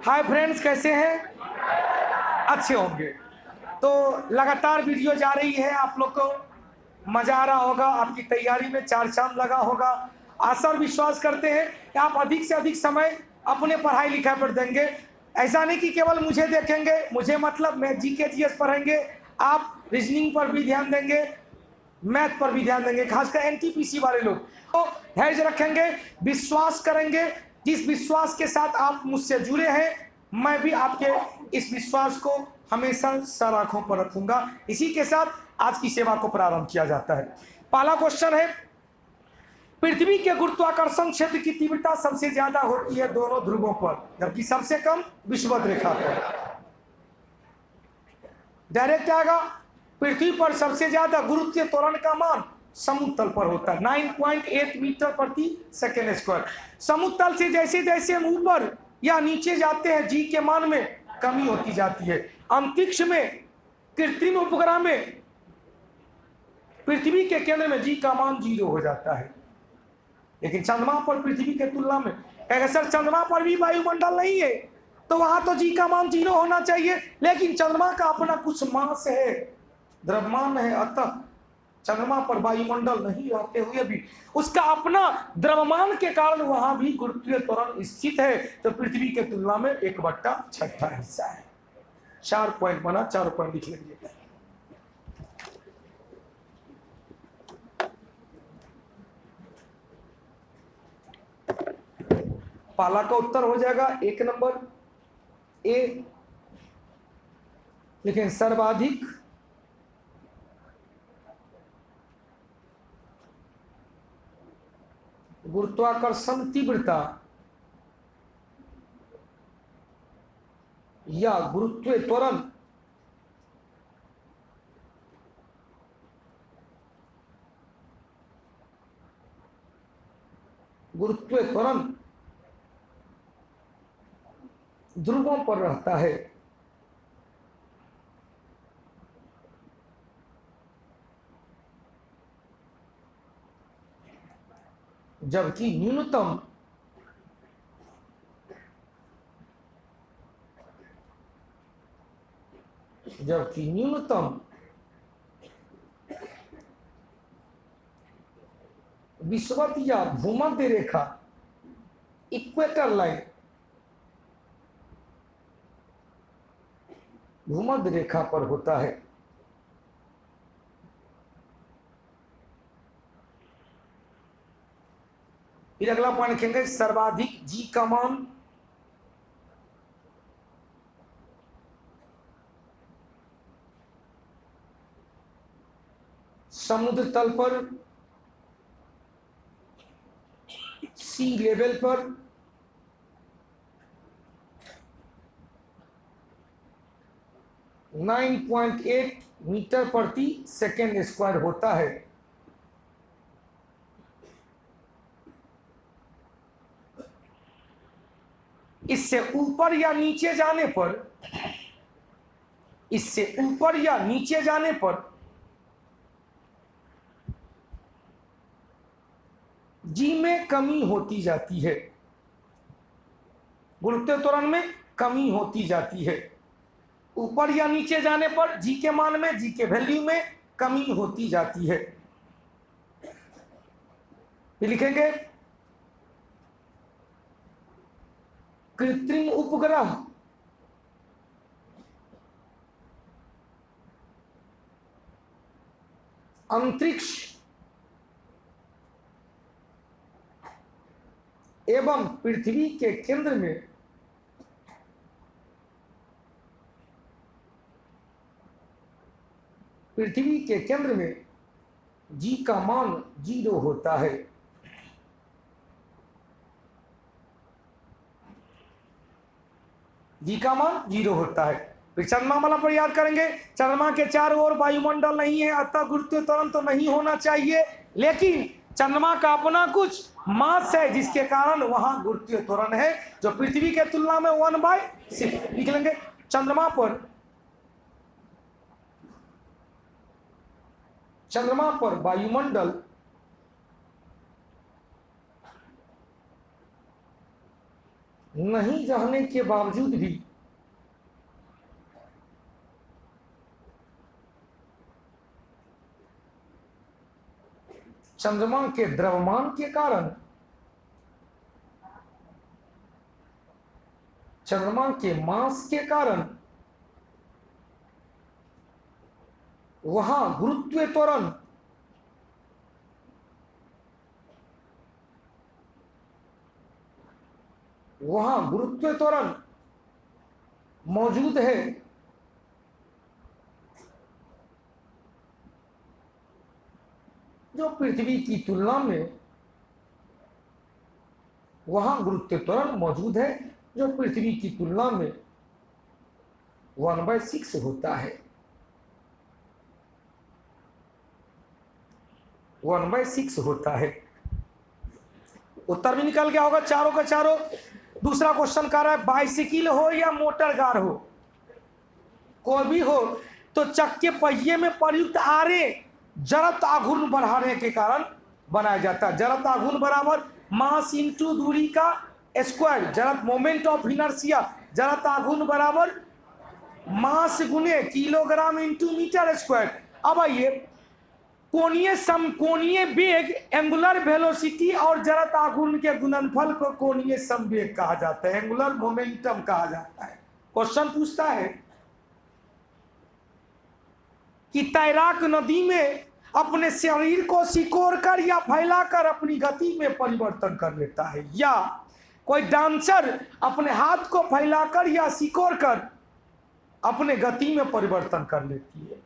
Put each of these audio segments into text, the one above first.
Hi friends, कैसे हैं? अच्छे होंगे। तो लगातार वीडियो जा रही है, आप लोग को मजा आ रहा होगा, आपकी तैयारी में चार चांद लगा होगा। आशा और विश्वास करते हैं कि आप अधिक से अधिक समय अपने पढ़ाई लिखाई पर देंगे। ऐसा नहीं कि केवल मुझे देखेंगे, मुझे मतलब मैं जीके जीएस पढ़ेंगे, आप रीजनिंग पर भी ध्यान देंगे, मैथ पर भी ध्यान देंगे, खासकर एनटीपीसी वाले लोग। तो धैर्य रखेंगे, विश्वास करेंगे। जिस विश्वास के साथ आप मुझसे जुड़े हैं, मैं भी आपके इस विश्वास को हमेशा सर आंखों पर रखूंगा। इसी के साथ आज की सेवा को प्रारंभ किया जाता है। पहला क्वेश्चन है, पृथ्वी के गुरुत्वाकर्षण क्षेत्र की तीव्रता सबसे ज्यादा होती है दोनों ध्रुवों पर, जबकि सबसे कम विषुवत रेखा पर। डायरेक्ट आएगा, पृथ्वी पर सबसे ज्यादा गुरुत्वीय त्वरण का मान समुद्र तल पर होता है 9.8 मीटर प्रति सेकेंड स्क्वायर। समुद्र तल से जैसे जैसे हम ऊपर या नीचे जाते हैं, जी के मान में कमी होती जाती है। अंतरिक्ष में कृत्रिम उपग्रह में पृथ्वी के केंद्र में जी का मान 0 हो जाता है, लेकिन चंद्रमा पर पृथ्वी के तुलना में, कहेगा सर चंद्रमा पर भी वायुमंडल नहीं है, तो वहां तो जी का मान 0 होना चाहिए, लेकिन चंद्रमा का अपना कुछ मास है, द्रव्यमान है, अतः चंद्रमा पर वायुमंडल नहीं रहते हुए भी उसका अपना द्रव्यमान के कारण वहां भी गुरुत्वीय त्वरण स्थित है, तो पृथ्वी के तुलना में 1/6 हिस्सा है। 4 पॉइंट बना, 4 पॉइंट लिख लीजिए। पाला का उत्तर हो जाएगा 1 नंबर ए, लेकिन सर्वाधिक गुरुत्वाकर्षण तीव्रता या गुरुत्वीय त्वरण ध्रुवों पर रहता है, जबकि न्यूनतम विषुवत या भूमध्य रेखा इक्वेटर लाइन भूमध्य रेखा पर होता है। फिर अगला पॉइंट लिखेंगे, सर्वाधिक जी का मान समुद्र तल पर, सी लेवल पर 9.8 मीटर प्रति सेकेंड स्क्वायर होता है। इससे ऊपर या नीचे जाने पर जी में कमी होती जाती है, गुरुत्वीय त्वरण में कमी होती जाती है। ऊपर या नीचे जाने पर जी के मान में, जी के वैल्यू में कमी होती जाती है। फिर लिखेंगे, कृत्रिम उपग्रह अंतरिक्ष एवं पृथ्वी के केंद्र में जी का मान 0 होता है। जी का मान 0 होता है। फिर चंद्रमा वाला पर याद करेंगे, चंद्रमा के चारों ओर वायुमंडल नहीं है, अतः गुरुत्वीय त्वरण तो नहीं होना चाहिए, लेकिन चंद्रमा का अपना कुछ मास है जिसके कारण वहां गुरुत्वीय त्वरण है, जो पृथ्वी के तुलना में 1/6 लिख लेंगे। चंद्रमा पर वायुमंडल नहीं जाने के बावजूद भी चंद्रमा के द्रव्यमान के कारण, चंद्रमा के मास के कारण वहां गुरुत्व त्वरण मौजूद है। जो पृथ्वी की तुलना में वहां गुरुत्व त्वरण मौजूद है, जो पृथ्वी की तुलना में 1/6 होता है। 1/6 होता है। उत्तर भी निकल गया होगा चारों का चारों। दूसरा क्वेश्चन कह रहा है बाइसिकल हो या मोटर कार हो, कोई भी हो, तो चक्के पहिए में प्रयुक्त आरे जड़त्व आघूर्ण बढ़ाने के कारण बनाया जाता है। जड़त्व आघूर्ण बराबर मास इंटू दूरी का स्क्वायर, जड़त्व मोमेंट ऑफ इनर्शिया, जड़त्व आघूर्ण बराबर मास गुने किलोग्राम इंटू मीटर स्क्वायर। अब आइए कोणीय वेग एंगुलर वेलोसिटी और जड़त्व आघूर्ण के गुणनफल को कोणीय संवेग कहा जाता है, एंगुलर मोमेंटम कहा जाता है। क्वेश्चन पूछता है कि तैराक नदी में अपने शरीर को सिकोड़कर या फैलाकर अपनी गति में परिवर्तन कर लेता है, या कोई डांसर अपने हाथ को फैलाकर या सिकोड़कर अपने गति में परिवर्तन कर लेती है,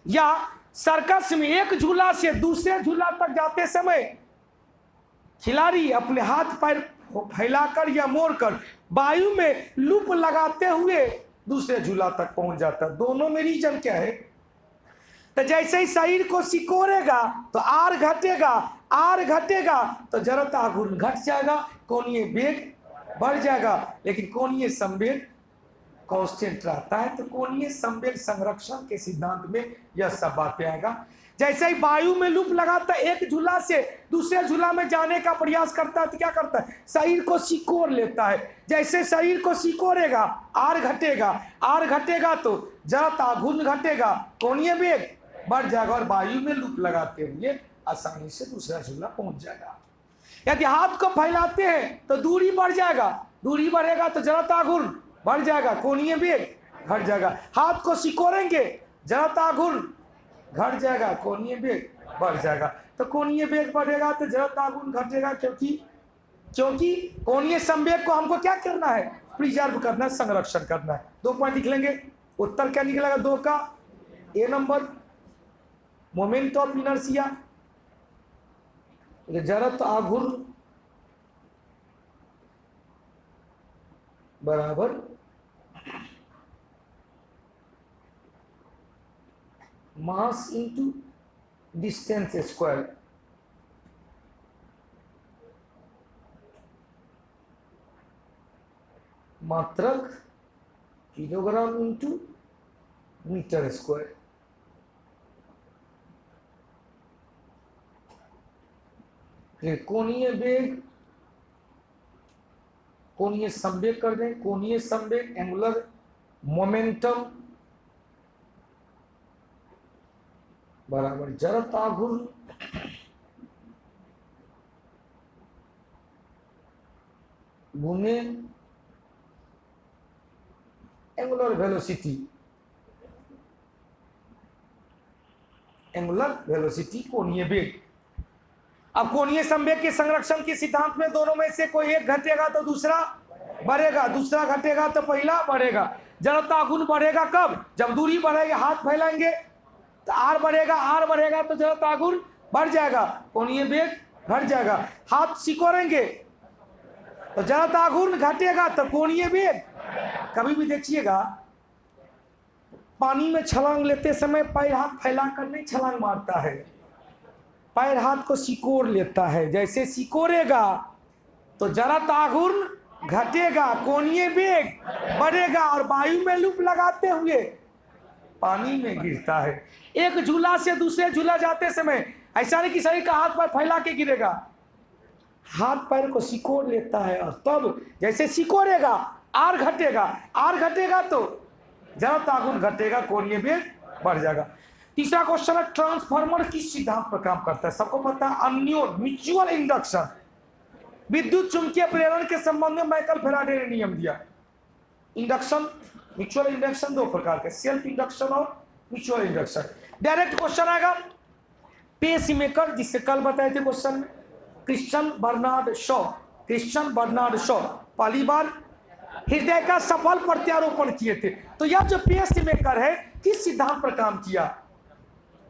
या सर्कस में एक झूला से दूसरे झूला तक जाते समय खिलाड़ी अपने हाथ पैर फैलाकर या मोड़कर वायु में लूप लगाते हुए दूसरे झूला तक पहुंच जाता है। दोनों में रीजन क्या है? तो जैसे ही शरीर को सिकोड़ेगा तो आर घटेगा तो जड़त्व आघूर्ण घट जाएगा, कोणीय वेग बढ़ जाएगा, लेकिन कोणीय संवेग कांस्टेंट रहता है। तो कोणीय संवेग संरक्षण के सिद्धांत में यह सब बातें आएगा। जैसे ही वायु में लूप लगाता है, एक झूला से दूसरे झूला में जाने का प्रयास करता है, तो क्या करता है? शरीर को सिकोड़ लेता है। जैसे शरीर को सिकोड़ेगा आर घटेगा तो जड़त्व आघूर्ण घटेगा, कोणीय वेग बढ़ जाएगा और वायु में लूप लगाते हुए आसानी से दूसरा झूला पहुंच जाएगा। यदि हाथ को फैलाते हैं तो दूरी बढ़ जाएगा, दूरी बढ़ेगा तो जड़त्व आघूर्ण बढ़ जाएगा, कोणीय वेग घट जाएगा। हाथ को सिकोड़ेंगे जड़त्व आघूर्ण घट जाएगा, कोणीय वेग बढ़ जाएगा। तो कोणीय वेग बढ़ेगा तो जड़त्व आघूर्ण घटेगा, क्योंकि कोणीय संवेग को हमको क्या करना है? प्रिजर्व करना है, संरक्षण करना है। 2 पॉइंट लिख लेंगे। उत्तर क्या निकलेगा 2 का? ए नंबर मोमेंट ऑफ इनर्शिया, जड़त्व आघूर्ण बराबर मास इंटू डिस्टेंस स्क्वायर। मात्रक किलोग्राम इंटू मीटर स्क्वायर। कोणीय वेग, कोणीय संवेग कर दें, कोणीय संवेग एंगुलर मोमेंटम बराबर जड़त्व आघूर्ण गुने एंगुलर वेलोसिटी, कोणीय वेग। अब कोणीय संवेग के संरक्षण के सिद्धांत में दोनों में से कोई एक घटेगा तो दूसरा बढ़ेगा, दूसरा घटेगा तो पहला बढ़ेगा। जड़त्व आघूर्ण बढ़ेगा कब? जब दूरी बढ़ेगी, हाथ फैलाएंगे तो आर बढ़ेगा तो जड़त्व आघूर्ण बढ़ जाएगा, कोणीय वेग घट जाएगा। हाथ सिकोड़ेंगे तो जड़त्व आघूर्ण घटेगा तो कोणीय वेग। कभी भी देखिएगा पानी में छलांग लेते समय पैर हाथ फैलाकर नहीं छलांग मारता है, पैर हाथ को सिकोड़ लेता है। जैसे सिकोड़ेगा तो जड़त्व आघूर्ण घटेगा, कोणीय वेग बढ़ेगा और वायु में लूप लगाते हुए पानी में गिरता है। एक झूला से दूसरे झूला जाते समय ऐसा नहीं कि शरीर का हाथ पर फैला के गिरेगा, हाथ पैर को सिकोड़ लेता है और तब जैसे सिकोड़ेगा आर घटेगा तो जरा ताकत घटेगा, कोणीय वेग बढ़ जाएगा। तीसरा क्वेश्चन है, ट्रांसफार्मर किस सिद्धांत पर काम करता है? सबको पता है, अन्योन म्यूचुअल इंडक्शन, विद्युत चुंबकीय प्रेरण के संबंध में माइकल फैराडे ने नियम दिया। इंडक्शन, म्यूचुअल इंडक्शन दो प्रकार के, सेल्फ इंडक्शन और म्यूचुअल इंडक्शन। डायरेक्ट क्वेश्चन आएगा, पेस मेकर, जिससे कल बताए थे क्वेश्चन में, क्रिश्चियन बर्नार्ड शॉ पहली बार हृदय का सफल प्रत्यारोपण किए थे। तो यह जो पेस मेकर है किस सिद्धांत पर काम किया?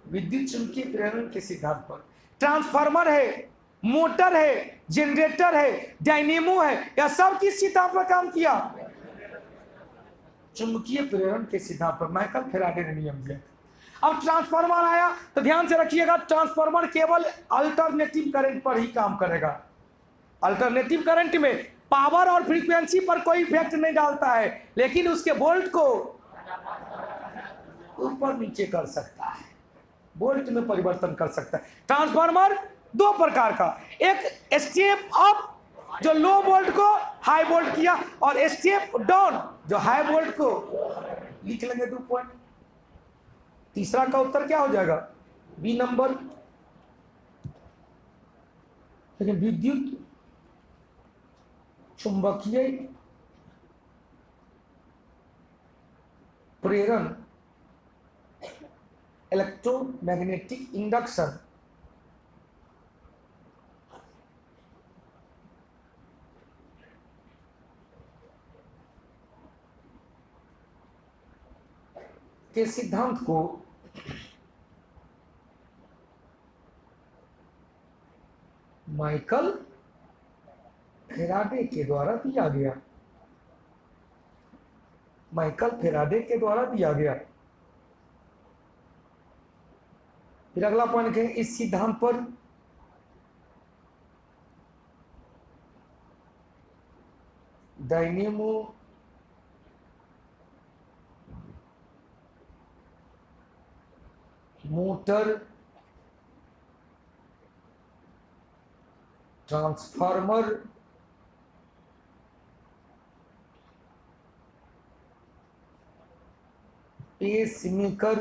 विद्युत चुंबकीय प्रेरण के सिद्धांत पर। ट्रांसफार्मर है, मोटर है, जनरेटर है, डायनेमो है, यह सब किस सिद्धांत पर काम किया? चुंबकीय प्रेरण के सिद्धांत पर माइकल फैराडे ने नियम दिया। अब ट्रांसफार्मर आया तो ध्यान से रखिएगा, ट्रांसफार्मर केवल अल्टरनेटिव करंट पर ही काम करेगा। अल्टरनेटिव करंट में पावर और फ्रीक्वेंसी पर कोई इफेक्ट नहीं डालता है, लेकिन उसके वोल्ट को ऊपर नीचे कर सकता है, वोल्ट में परिवर्तन कर सकता है। ट्रांसफार्मर दो प्रकार का, एक स्टेप अप जो लो वोल्ट को हाई वोल्ट किया, और स्टेप डाउन जो हाई वोल्ट को, लिख लेंगे 2 पॉइंट। तीसरा का उत्तर क्या हो जाएगा? B number. लेकिन विद्युत चुंबकीय प्रेरण, इलेक्ट्रोमैग्नेटिक इंडक्शन, के सिद्धांत को माइकल फैराडे के द्वारा दिया गया, माइकल फैराडे के द्वारा दिया गया। फिर अगला पॉइंट है, इस सिद्धांत पर dynamo motor, transformer, pacemaker,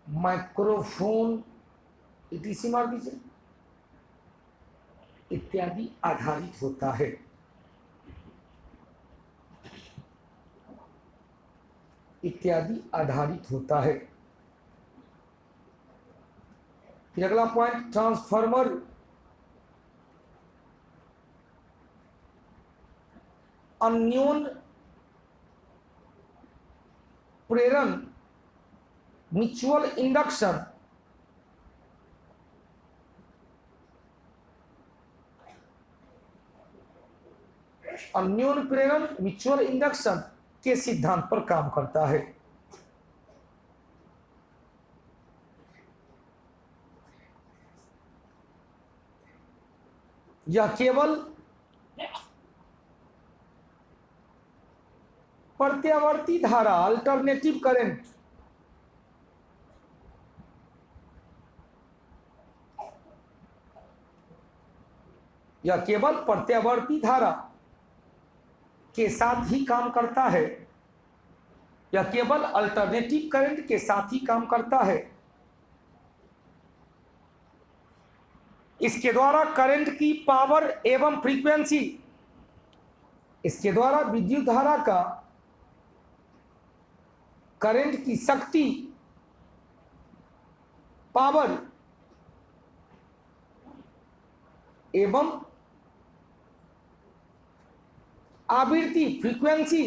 microphone, ETC मार दीजिए, इत्यादि आधारित होता है। इत्यादि आधारित होता है। फिर अगला पॉइंट, ट्रांसफार्मर अन्योन प्रेरण, म्यूचुअल इंडक्शन, अन्योन प्रेरण म्यूचुअल इंडक्शन के सिद्धांत पर काम करता है। यह केवल प्रत्यावर्ती धारा, अल्टरनेटिव करंट, यह केवल प्रत्यावर्ती धारा के साथ ही काम करता है, यह केवल अल्टरनेटिव करंट के साथ ही काम करता है। इसके द्वारा करंट की पावर एवं फ्रीक्वेंसी, इसके द्वारा विद्युत धारा का, करंट की शक्ति, पावर एवं आवृत्ति, फ्रीक्वेंसी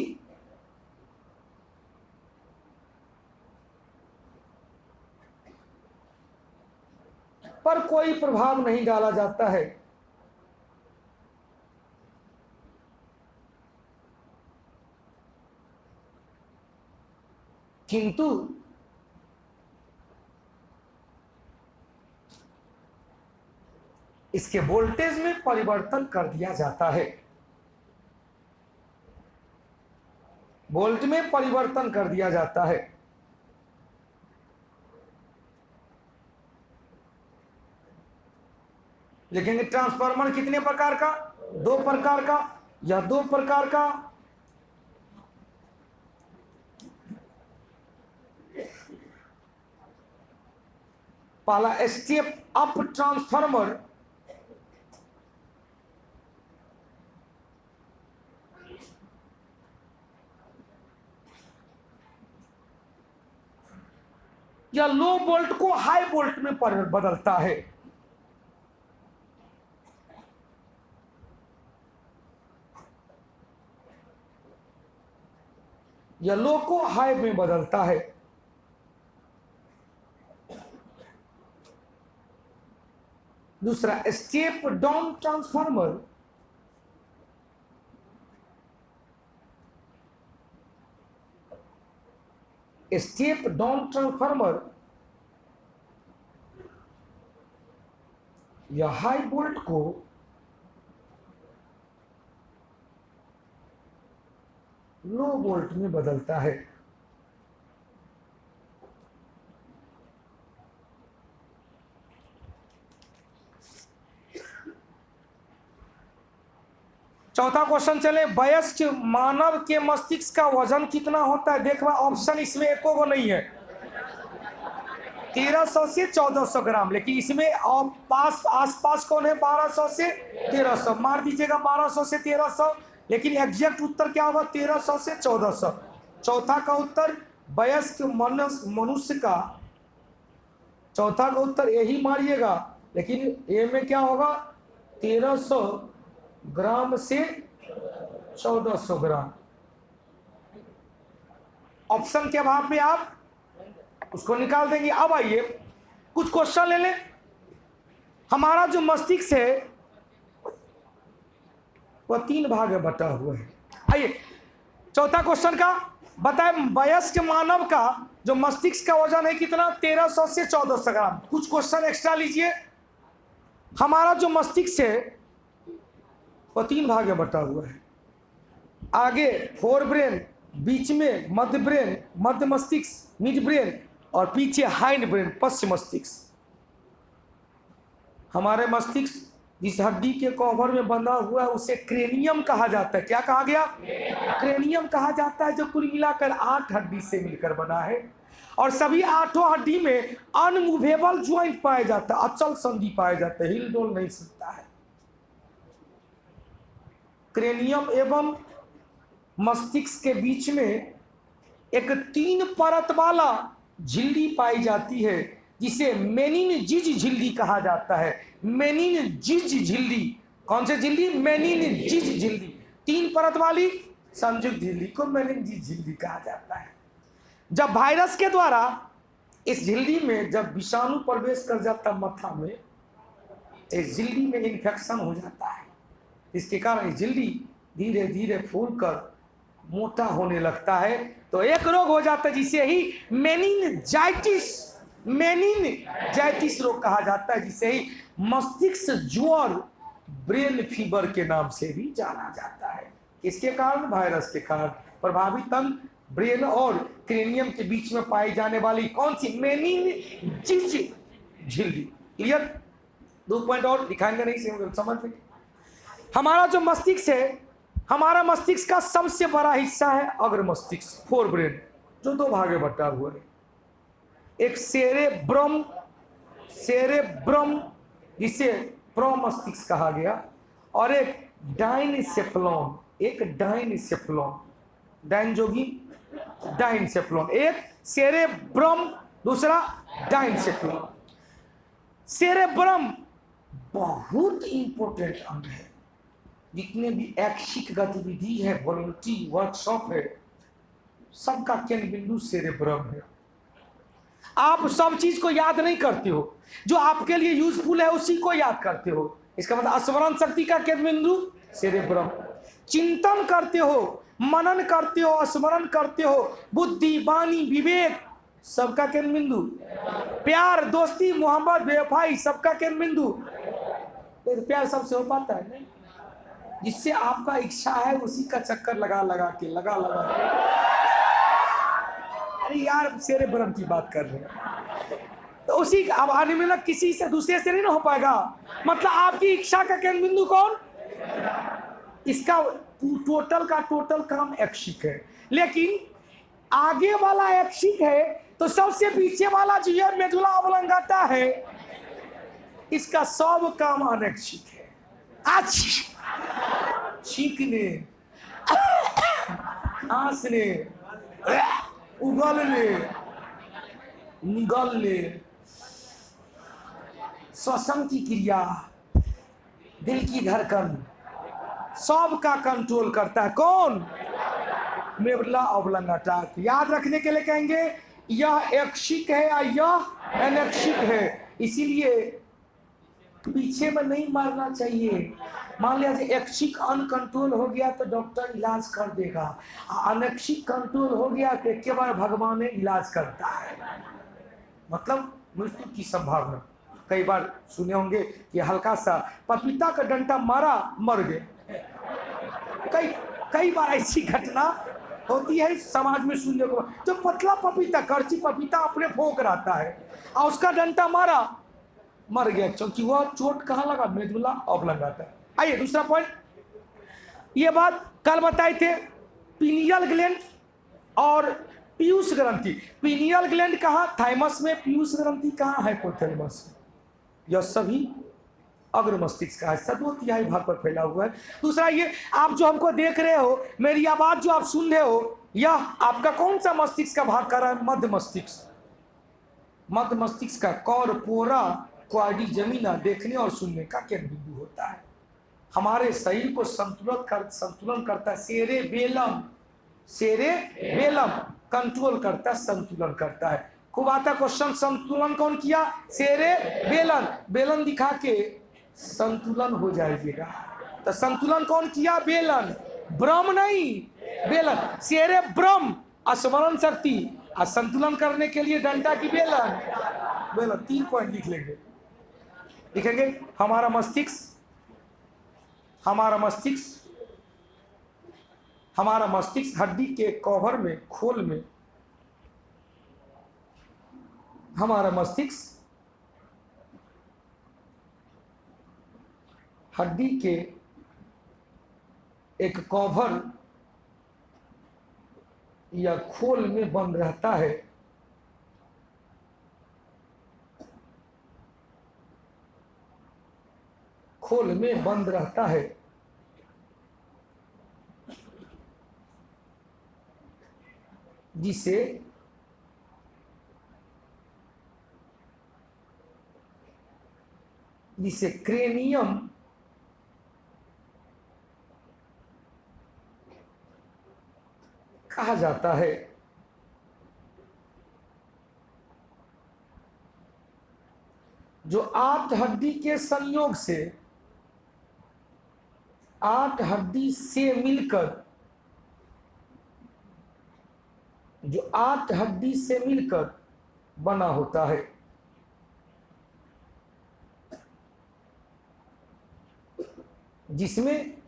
पर कोई प्रभाव नहीं डाला जाता है। किंतु इसके वोल्टेज में परिवर्तन कर दिया जाता है, वोल्ट में परिवर्तन कर दिया जाता है। लिखेंगे ट्रांसफार्मर कितने प्रकार का, 2 प्रकार का या 2 प्रकार का। पहला स्टेप अप ट्रांसफार्मर, या लो वोल्ट को हाई वोल्ट में बदलता है। या लो को हाई में बदलता है। दूसरा step down transformer, step down transformer या हाई वोल्ट को लो वोल्ट में बदलता है। चौथा क्वेश्चन चले, वयस्क मानव के मस्तिष्क का वजन कितना होता है। देखो ऑप्शन इसमें एको को नहीं है, 1300 से 1400 ग्राम, लेकिन इसमें आसपास कौन है, 1200 से 1300, मार दीजिएगा 1200 से 1300, लेकिन एग्जैक्ट उत्तर क्या होगा, 1300 से 1400। चौथा का उत्तर वयस्क मनुष्य का, चौथा का उत्तर यही मारिएगा, लेकिन ए में क्या होगा, 1300 ग्राम से 1400 ग्राम। ऑप्शन के अभाव में आप उसको निकाल देंगे। अब आइए कुछ क्वेश्चन ले लें। हमारा जो मस्तिष्क है वह 3 भाग में बटा हुआ है। आइए चौथा क्वेश्चन का बताएं, वयस्क मानव का जो मस्तिष्क का वजन है कितना, 1300 से 1400 ग्राम। कुछ क्वेश्चन एक्स्ट्रा लीजिए। हमारा जो मस्तिष्क है वह 3 भाग में बटा हुआ है। आगे फोर ब्रेन, बीच में मध्य ब्रेन, मध्य मस्तिष्क मिड ब्रेन, और पीछे हाइंड ब्रेन पश्च मस्तिष्क। हमारे मस्तिष्क जिस हड्डी के कवर में बंधा हुआ है उसे क्रेनियम कहा जाता है। क्या कहा गया, क्रेनियम कहा जाता है, जो कुल मिलाकर 8 हड्डी से मिलकर बना है। और सभी 8 हड्डी में अनमूवेबल ज्वाइंट पाया जाता है, अचल संधि पाया जाता है, हिल डोल नहीं सकता है। क्रेनियम एवं मस्तिष्क के बीच में एक 3 परत वाला झिल्ली पाई जाती है, जिसे मेनिनजिज झिल्ली कहा जाता है। मेनिनजिज झिल्ली, कौन सी झिल्ली, मेनिनजिज झिल्ली, 3 परत वाली संयुक्त झिल्ली को मेनिनजिज झिल्ली कहा जाता है। जब वायरस के द्वारा इस झिल्ली में जब विषाणु प्रवेश कर जाता मथा में, इस झिल्ली में इन्फेक्शन हो जाता है। इसके कारण झिल्ली धीरे धीरे फूलकर मोटा होने लगता है, तो एक रोग हो जाता है जिसे ही मेनिनजाइटिस रोग कहा जाता है, जिसे ही मस्तिष्क ज्वर, ब्रेन फीवर के नाम से भी जाना जाता है। इसके कारण, वायरस के कारण प्रभावित अंग ब्रेन और क्रेनियम के बीच में पाई जाने वाली कौन सी, मेनिनजिज झिल्ली। क्लियर, 2 पॉइंट और दिखाएंगे नहीं, समझ में। हमारा जो मस्तिष्क है, हमारा मस्तिष्क का सबसे बड़ा हिस्सा है अग्र मस्तिष्क, फोर ब्रेन, जो 2 भाग में बटा हुआ है। एक सेरेब्रम जिसे प्रोमस्तिष्क कहा गया, और एक डाइनसेफ्लॉन, डाइनजोगी डाइनसेफ्लॉन, एक सेरेब्रम, दूसरा डाइनसेफ्लॉन। सेरेब्रम बहुत इंपॉर्टेंट अंग है। जितने भी ऐच्छिक गतिविधि है, वॉलंटरी वर्कशॉप है, सबका केंद्र बिंदु सेरेब्रम है। आप सब चीज को याद नहीं करते हो, जो आपके लिए यूजफुल है उसी को याद करते हो। इसका मतलब स्मरण शक्ति का केंद्र बिंदु सेरेब्रम। चिंतन करते हो, मनन करते हो, स्मरण करते हो, बुद्धि, वाणी, विवेक, सबका केंद्र बिंदु। प्यार, दोस्ती, मोहब्बत, बेवफाई, सबका केंद्र बिंदु। तो प्यार सबसे हो पाता है नहीं, जिससे आपका इच्छा है उसी का चक्कर लगा के अरे यार सेरेब्रम की बात कर रहे हैं। तो उसी अब आने में किसी से दूसरे से नहीं ना हो पाएगा। मतलब आपकी इच्छा का केंद्र बिंदु कौन? इसका टोटल का टोटल काम ऐच्छिक है, लेकिन आगे वाला ऐच्छिक है तो सबसे पीछे वाला जो है मेडुला ऑब्लांगाटा है, इसका सब काम अनैच्छिक है। छींकने, खांसने, उगलने, निगलने, श्वसन की क्रिया, दिल की धड़कन, सब का कंट्रोल करता है कौन? Medulla oblongata. याद रखने के लिए कहेंगे यह ऐच्छिक है या यह अनैच्छिक है, इसीलिए पीछे में नहीं मारना चाहिए। मान लिया ऐच्छिक अनकंट्रोल हो गया तो डॉक्टर इलाज कर देगा, अनैच्छिक कंट्रोल हो गया तो एक बार भगवान इलाज करता है। मतलब मृत्यु की संभावना। कई बार सुने होंगे कि हल्का सा पपीता का डंडा मारा मर गए। कई बार ऐसी घटना होती है समाज में सुनने को। जो पतला पपीता, करची पपीता अपने फोक रहता है और उसका डंडा मारा मर गया, क्योंकि वह चोट कहाँ लगा? Medulla oblongata. आइए दूसरा पॉइंट, ये बात कल बताए थे, पीनियल ग्लैंड और पीयूष ग्रंथि। पीनियल ग्लैंड कहाँ? थाइमस में। पीयूष ग्रंथि कहाँ? हाइपोथैलेमस में। यह सभी अग्र मस्तिष्क का हिस्सा 2/3 भाग पर फैला हुआ है। दूसरा, ये आप जो हमको देख रहे हो, मेरी आवाज जो आप सुन रहे हो, यह आपका कौन सा मस्तिष्क का भाग कर रहा है? मध्य मस्तिष्क। मध्य मस्तिष्क का कॉर्पोरा क्वाड्रिजेमिना देखने और सुनने का केंद्र बिंदु होता है। हमारे शरीर को संतुलन करता है सेरेबेलम। सेरेबेलम कंट्रोल करता है, संतुलन करता है। खूब आता क्वेश्चन, संतुलन कौन किया? सेरेबेलम। बेलन दिखा के संतुलन हो जाएगा। तो संतुलन कौन किया? बेलन। ब्रह्म नहीं, बेलन। सेरेब्रम स्मरण शक्ति, और संतुलन करने के लिए डंडा की बेलन। बेलन। 3 पॉइंट लिख लेंगे, लिखेंगे हमारा मस्तिष्क, हमारा मस्तिष्क हड्डी के कवर में, खोल में, हमारा मस्तिष्क हड्डी के एक कवर या खोल में बंद रहता है। खोल में बंद रहता है, जिसे क्रेनियम कहा जाता है। जो 8 हड्डी के संयोग से, 8 हड्डी से मिलकर, जो 8 हड्डी से मिलकर बना होता है। जिसमें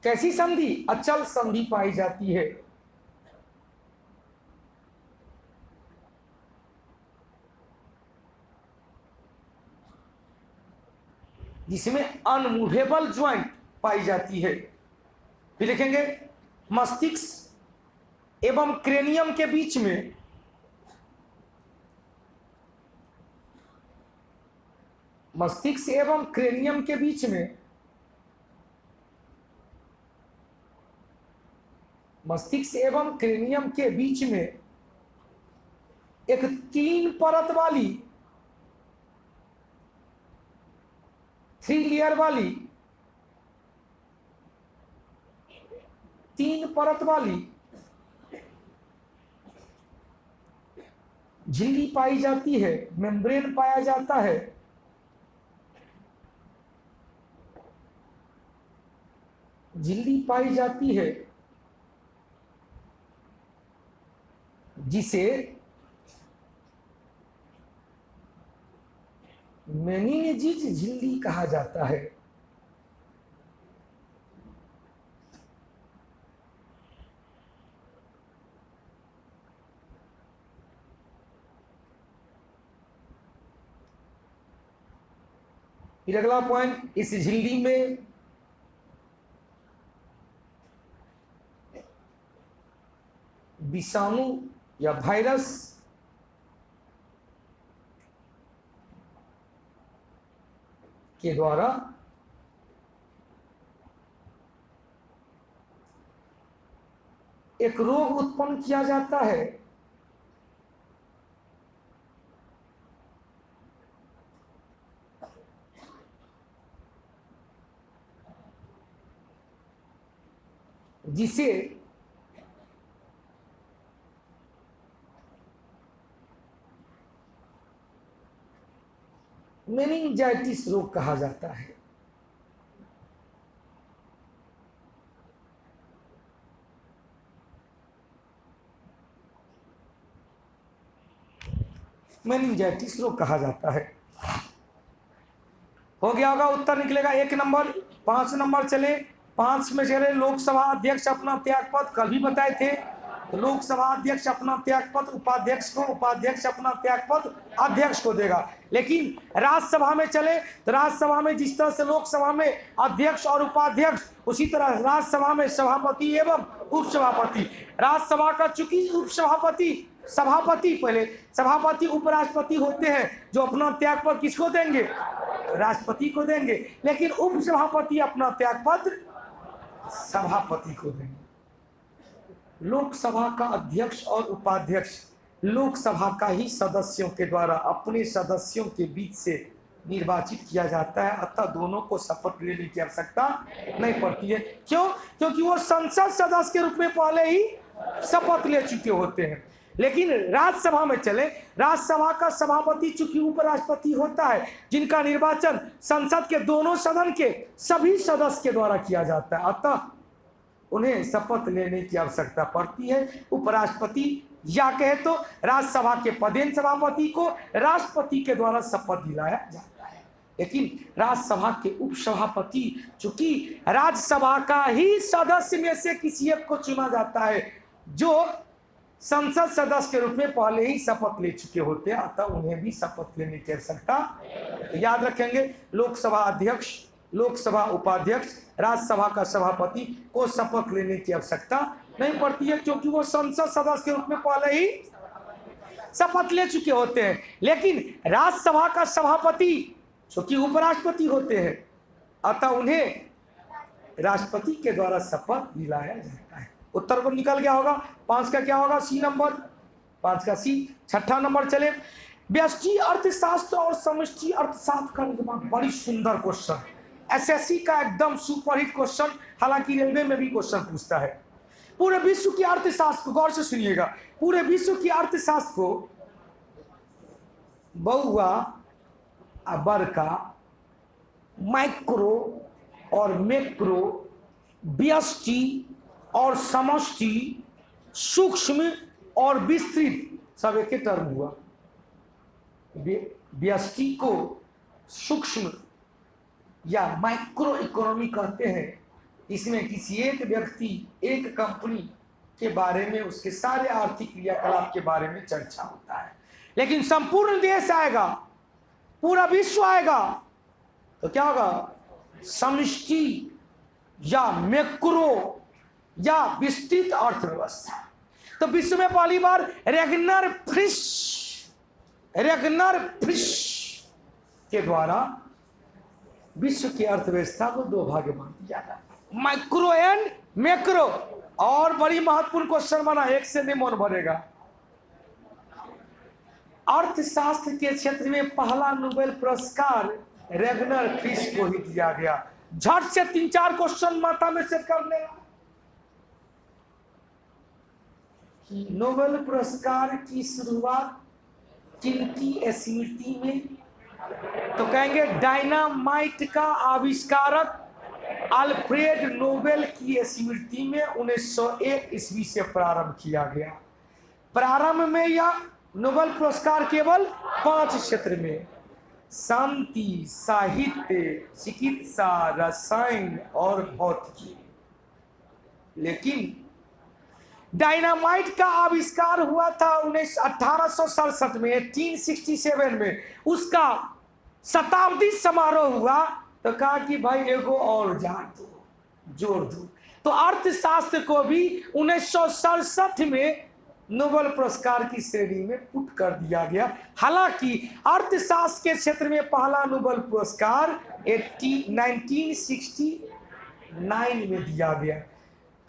कैसी संधि? अचल संधि पाई जाती है। जिसमें अनमूवेबल ज्वाइंट पाई जाती है। फिर लिखेंगे मस्तिष्क एवं क्रेनियम के बीच में मस्तिष्क एवं क्रेनियम के बीच में मस्तिष्क एवं क्रेनियम के बीच में एक 3 परत वाली, 3 लेयर वाली, 3 परत वाली झिल्ली पाई जाती है, मेम्ब्रेन पाया जाता है। झिल्ली पाई जाती है जिसे मेनिंजेस झिल्ली कहा जाता है। फिर अगला पॉइंट, इस झिल्ली में विषाणु या वायरस के द्वारा एक रोग उत्पन्न किया जाता है जिसे मेनिंजाइटिस रोग कहा जाता है। मेनिंजाइटिस रोग कहा जाता है। हो गया होगा, उत्तर निकलेगा 1 नंबर। 5 नंबर चले, 5 में चले लोकसभा अध्यक्ष अपना त्यागपत्र, कल भी बताए थे। तो लोकसभा अध्यक्ष अपना त्यागपत्र उपाध्यक्ष को, उपाध्यक्ष अपना त्यागपत्र अध्यक्ष को देगा। लेकिन राज्यसभा में चले तो राज्यसभा में जिस तरह से लोकसभा में अध्यक्ष और उपाध्यक्ष, उसी तरह राज्यसभा में सभापति एवं उपसभापति। राज्यसभा का चूंकि उपसभापति सभापति पहले सभापति उपराष्ट्रपति होते हैं, जो अपना त्यागपत्र किसको देंगे? राष्ट्रपति को देंगे। लेकिन उपसभापति अपना त्यागपत्र सभापति को देंगे। लोकसभा का अध्यक्ष और उपाध्यक्ष लोकसभा का ही सदस्यों के द्वारा अपने सदस्यों के बीच से निर्वाचित किया जाता है, अतः दोनों को शपथ लेने की आवश्यकता नहीं पड़ती है। क्यों? क्योंकि वो संसद सदस्य के रूप में पहले ही शपथ ले चुके होते हैं। लेकिन राज्यसभा में चले, राज्यसभा का सभापति चूंकि उपराष्ट्रपति होता है, जिनका निर्वाचन संसद के दोनों सदन के सभी सदस्य के द्वारा किया जाता है, अतः उन्हें शपथ लेने की आवश्यकता पड़ती है। उपराष्ट्रपति या कहे तो राज्यसभा के पदेन सभापति को राष्ट्रपति के द्वारा शपथ दिलाया जाता है। लेकिन राज्यसभा के उपसभापति चूंकि राज्यसभा का ही सदस्य में से किसी एक को चुना जाता है, जो संसद सदस्य के रूप में पहले ही शपथ ले चुके होते हैं, अतः उन्हें भी शपथ लेने की आवश्यकता। याद रखेंगे, लोकसभा अध्यक्ष, लोकसभा उपाध्यक्ष, राज्यसभा का सभापति को शपथ लेने की आवश्यकता नहीं पड़ती है, क्योंकि वो संसद सदस्य के रूप में पहले ही शपथ ले चुके होते हैं। लेकिन राज्यसभा का सभापति क्योंकि उपराष्ट्रपति होते हैं, अतः उन्हें राष्ट्रपति के द्वारा शपथ दिलाया जाता है। उत्तर को निकल गया होगा। 5 का क्या होगा? सी नंबर, 5 का सी। 6ठा नंबर चले, व्यष्टि अर्थशास्त्र और समष्टि अर्थशास्त्र का निर्माण। बड़ी सुंदर क्वेश्चन, एसएससी का एकदम सुपरहिट क्वेश्चन, हालांकि रेलवे में भी क्वेश्चन पूछता है। पूरे विश्व की अर्थशास्त्र को गौर से सुनिएगा, पूरे विश्व की अर्थशास्त्र को बहुआ, बड़का, माइक्रो और मैक्रो, व्यष्टि और समष्टि, सूक्ष्म और विस्तृत, सब एक ही टर्म हुआ। व्यष्टि को सूक्ष्म या माइक्रो इकोनॉमी कहते हैं। इसमें किसी एक व्यक्ति, एक कंपनी के बारे में, उसके सारे आर्थिक क्रियाकलाप के बारे में चर्चा होता है। लेकिन संपूर्ण देश आएगा, पूरा विश्व आएगा, तो क्या होगा? समष्टि या मैक्रो या विस्तृत अर्थव्यवस्था। तो विश्व में पहली बार रेगनर फ्रिश के द्वारा विश्व की अर्थव्यवस्था को 2 भाग में बांट दिया जाता है, माइक्रो एंड मैक्रो। और बड़ी महत्वपूर्ण क्वेश्चन बना, एक से नहीं मन भरेगा। अर्थशास्त्र के क्षेत्र में पहला नोबेल पुरस्कार रेगनर फ्रिश को ही दिया गया। झट से 3-4 क्वेश्चन माथा में सेट कर लेगा। नोबेल पुरस्कार की शुरुआत किनकी स्मृति में? तो कहेंगे डायनामाइट का आविष्कारक अल्फ्रेड नोबेल की स्मृति में 1901 ईस्वी से प्रारंभ किया गया। प्रारंभ में यह नोबेल पुरस्कार केवल 5 क्षेत्र में, शांति, साहित्य, चिकित्सा, रसायन और भौतिकी। लेकिन डायनामाइट का आविष्कार हुआ था 1867 में, 1867 में। उसका शताब्दी समारोह हुआ तो कहा कि भाई एगो और जोड़ दो। तो अर्थशास्त्र को भी 1967 में नोबेल पुरस्कार की श्रेणी में पुट कर दिया गया। हालांकि अर्थशास्त्र के क्षेत्र में पहला नोबेल पुरस्कार 1969 में दिया गया।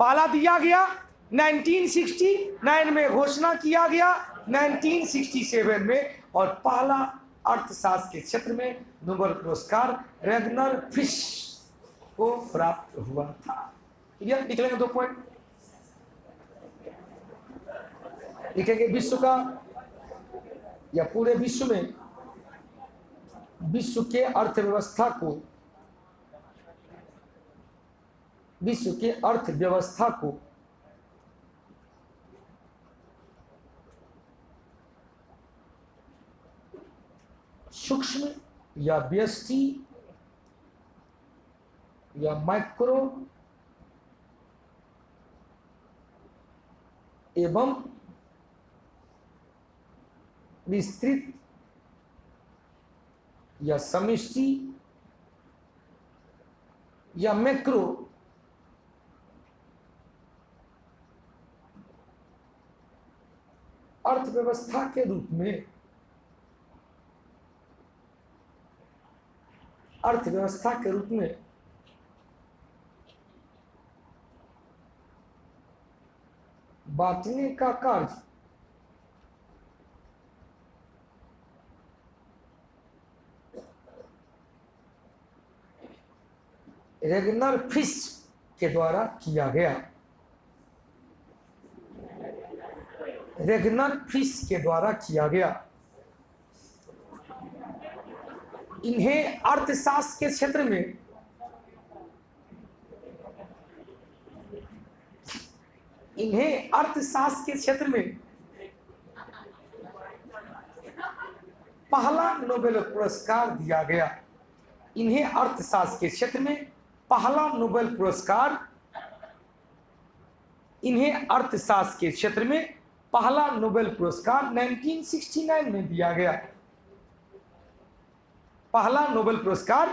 पहला दिया गया 1969 में, घोषणा किया गया 1967 में, और पहला अर्थशास्त्र के क्षेत्र में नोबेल पुरस्कार रेगनर फिश को प्राप्त हुआ था। क्लियर? निकलेंगे 2 पॉइंट लिखेंगे। विश्व का या पूरे विश्व में विश्व के अर्थव्यवस्था को सूक्ष्म या व्यष्टि या माइक्रो एवं विस्तृत या समष्टि या मैक्रो अर्थव्यवस्था के रूप में बांटने का कार्य रेगनर फिश के द्वारा किया गया। इन्हें अर्थशास्त्र के क्षेत्र में पहला नोबेल पुरस्कार दिया गया। इन्हें अर्थशास्त्र के क्षेत्र में पहला नोबेल पुरस्कार 1969 में दिया गया। पहला नोबेल पुरस्कार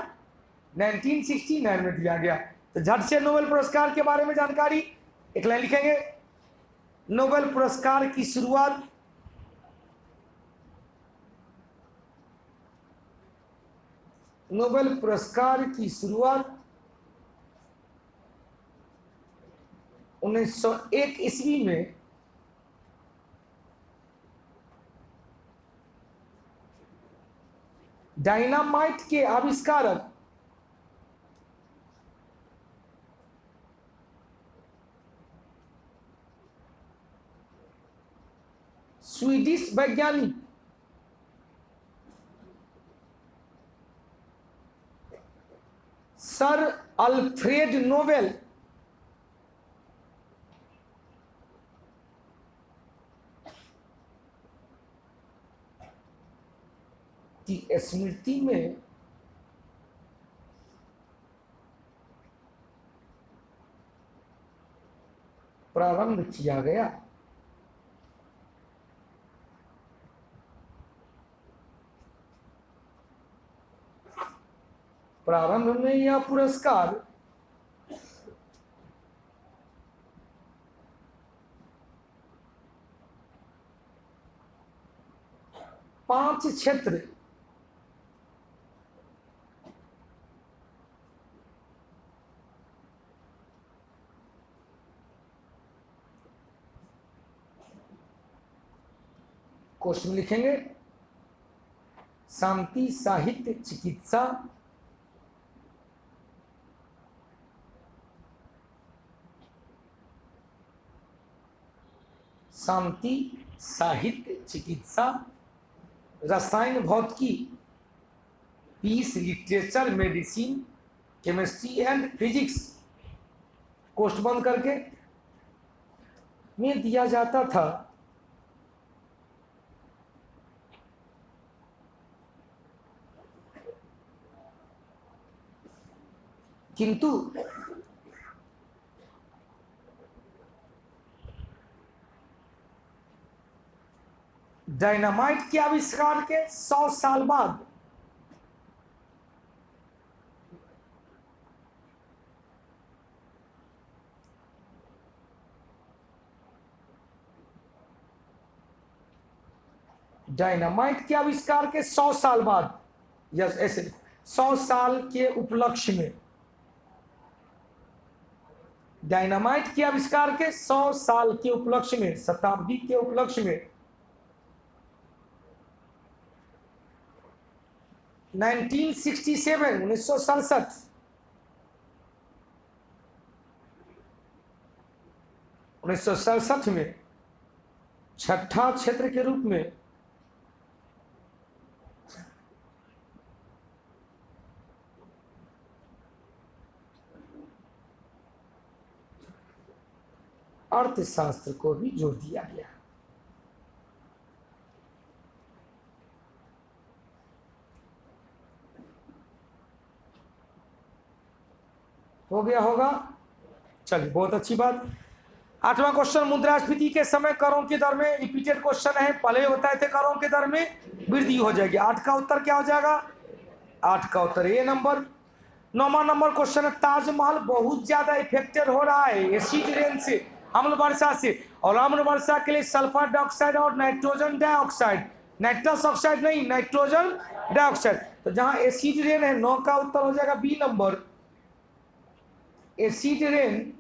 1969 में दिया गया। तो झट से नोबेल पुरस्कार के बारे में जानकारी, एक लाइन लिखेंगे। नोबेल पुरस्कार की शुरुआत 1901 ईस्वी में डायनामाइट के आविष्कारक स्वीडिश वैज्ञानिक सर अल्फ्रेड नोबेल की स्मृति में प्रारंभ किया गया। प्रारंभ में यह पुरस्कार पांच क्षेत्र क्वेश्चन लिखेंगे। शांति, साहित्य, चिकित्सा, शांति, साहित्य, चिकित्सा, रसायन भौतिकी, peace, literature, medicine, chemistry and physics, कोष्ठ बंद करके में दिया जाता था। किंतु डायनामाइट के आविष्कार के 100 साल बाद डायनामाइट के आविष्कार के 100 साल बाद, यस ऐसे 100 साल के उपलक्ष्य में, डायनामाइट के आविष्कार के 100 साल के उपलक्ष्य में, शताब्दी के उपलक्ष्य में 1967 1967 में छठा क्षेत्र के रूप में अर्थशास्त्र को भी जोड़ दिया गया। हो गया होगा, चलिए बहुत अच्छी बात। 8वां क्वेश्चन, मुद्रास्फीति के समय करों की दर में, रिपीटेड क्वेश्चन है, पहले बताए थे करों की दर में वृद्धि हो जाएगी। 8 का उत्तर क्या हो जाएगा? 8 का उत्तर ए नंबर। 9वां नंबर क्वेश्चन है, ताजमहल बहुत ज्यादा इफेक्टेड हो रहा है एसिड रेन से, अम्ल वर्षा से, और अम्ल वर्षा के लिए सल्फर डाइऑक्साइड और नाइट्रोजन डाइऑक्साइड, नाइट्रस ऑक्साइड नहीं, नाइट्रोजन डाइऑक्साइड। तो जहां एसिड रेन है 9 का उत्तर हो जाएगा बी नंबर। एसिड रेन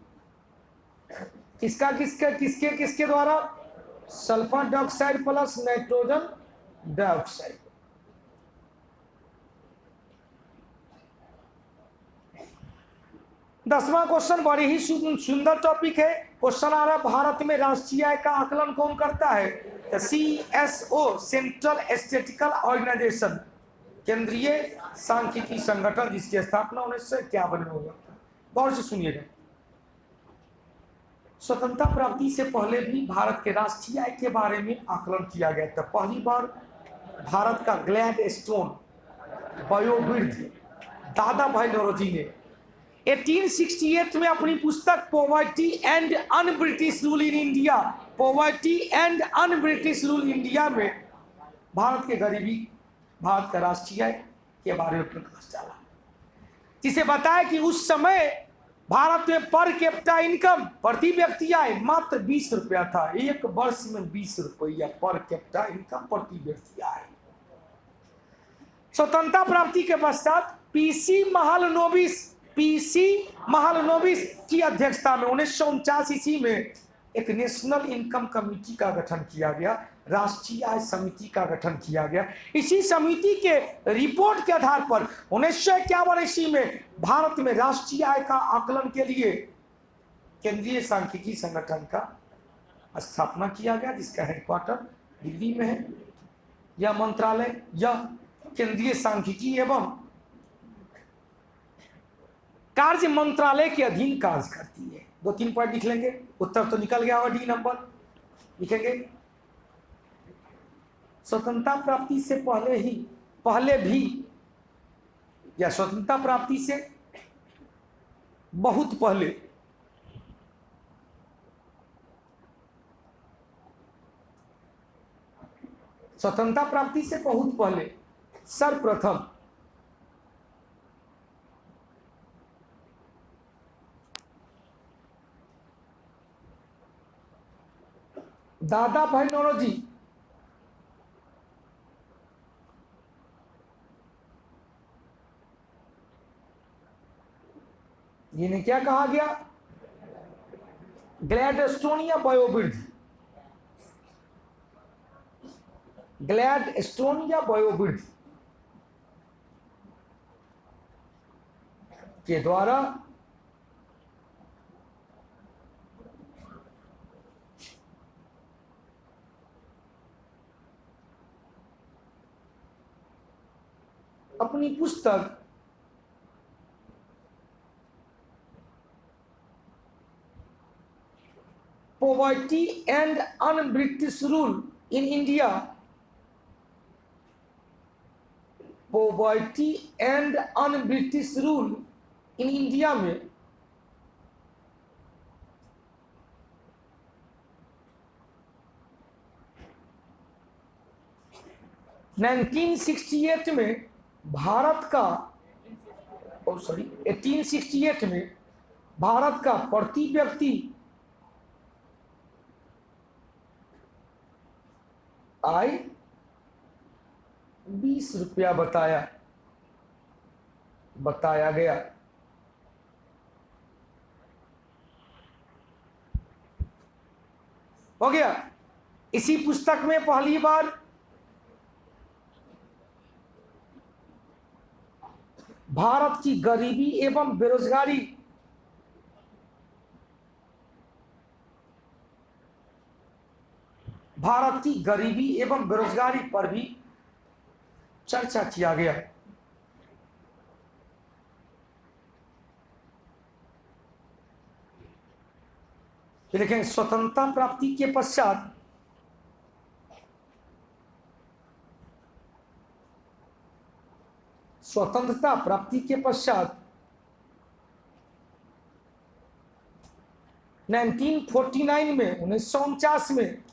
किसका किसके किसके द्वारा? Sulphur dioxide plus nitrogen dioxide. दसवां क्वेश्चन बड़ी ही सुंदर टॉपिक है। क्वेश्चन आ रहा है, भारत में राष्ट्रीय आय का आकलन कौन करता है? CSO, सेंट्रल स्टैटिस्टिकल ऑर्गेनाइजेशन, केंद्रीय सांख्यिकी संगठन, जिसकी स्थापना 1951 में हुआ। गौर से सुनिएगा, स्वतंत्रता प्राप्ति से पहले भी भारत के राष्ट्रीय आय के बारे में आकलन किया गया था। पहली बार भारत का ग्लैडस्टोन वयोवृद्ध दादा भाई नौरोजी ने 1868 में अपनी पुस्तक poverty and un British rule in India, poverty and un British rule India में भारत के गरीबी, भारत का राष्ट्रीय आय के बारे में प्रकाश डाला, जिसे बताया कि उस समय भारत में पर कैपिटा इनकम, प्रति व्यक्ति आय मात्र 20 रुपया था। एक वर्ष में 20 रुपया पर कैपिटा इनकम प्रति व्यक्ति आय। स्वतंत्रता प्राप्ति के पश्चात पीसी महालनोबिस की अध्यक्षता में 1949 ईस्वी में एक नेशनल इनकम कमेटी का गठन किया गया, राष्ट्रीय आय समिति का गठन किया गया। इसी समिति के रिपोर्ट के आधार पर 1951 ईस्वी में भारत में राष्ट्रीय आय का आकलन के लिए केंद्रीय सांख्यिकी संगठन का स्थापना किया गया, जिसका हेडक्वार्टर दिल्ली में है। यह मंत्रालय यह केंद्रीय सांख्यिकी एवं कार्य मंत्रालय के अधीन कार्य करती है। 2-3 पॉइंट लिख लेंगे, उत्तर तो निकल गया होगा, डी नंबर लिखेंगे। स्वतंत्रता प्राप्ति से पहले भी या स्वतंत्रता प्राप्ति से बहुत पहले सर्वप्रथम दादा भाई नौरोजी जिन्हें क्या कहा गया? ग्लैडस्टोन या वयोवृद्ध, ग्लैडस्टोन या वयोवृद्ध के द्वारा अपनी पुस्तक poverty and un British rule in India, poverty and un British rule in India में भारत का 1868 में भारत का प्रति व्यक्ति आय 20 रुपया बताया गया। हो गया। इसी पुस्तक में पहली बार भारत की गरीबी एवं बेरोजगारी पर भी चर्चा किया गया। लेकिन स्वतंत्रता प्राप्ति के पश्चात स्वतंत्रता प्राप्ति के पश्चात 1949 में 1949 में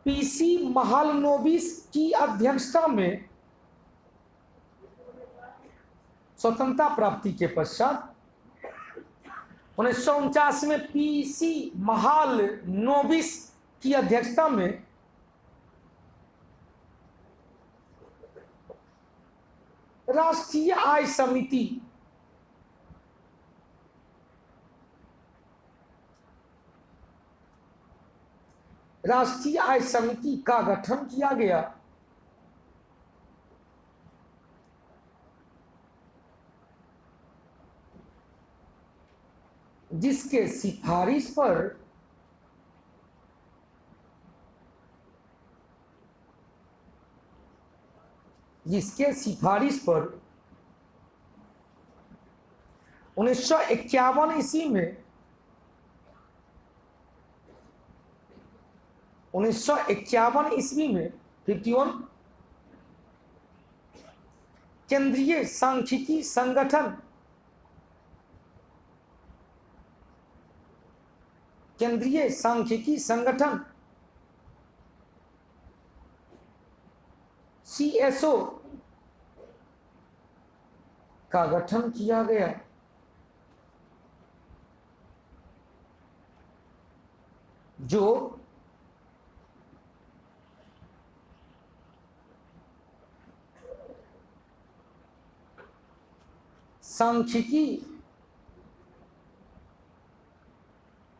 पीसी महालनोबिस की अध्यक्षता में स्वतंत्रता प्राप्ति के पश्चात 1949 में पीसी महालनोबिस की अध्यक्षता में राष्ट्रीय आय समिति का गठन किया गया, जिसके सिफारिश पर जिसके सिफारिश पर 1951 ईस्वी में 1951 ईस्वी में 51 केंद्रीय सांख्यिकी संगठन CSO का गठन किया गया, जो सांख्यिकी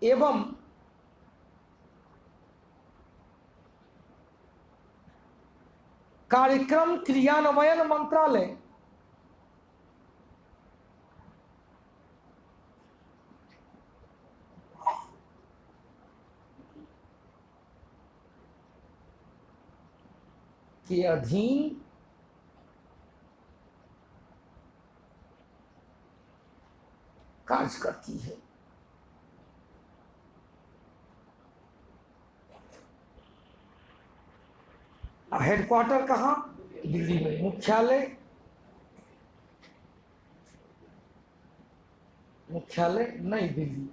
एवं कार्यक्रम क्रियान्वयन मंत्रालय के अधीन कार्य करती है। हेडक्वार्टर कहाँ? दिल्ली में। मुख्यालय नई दिल्ली।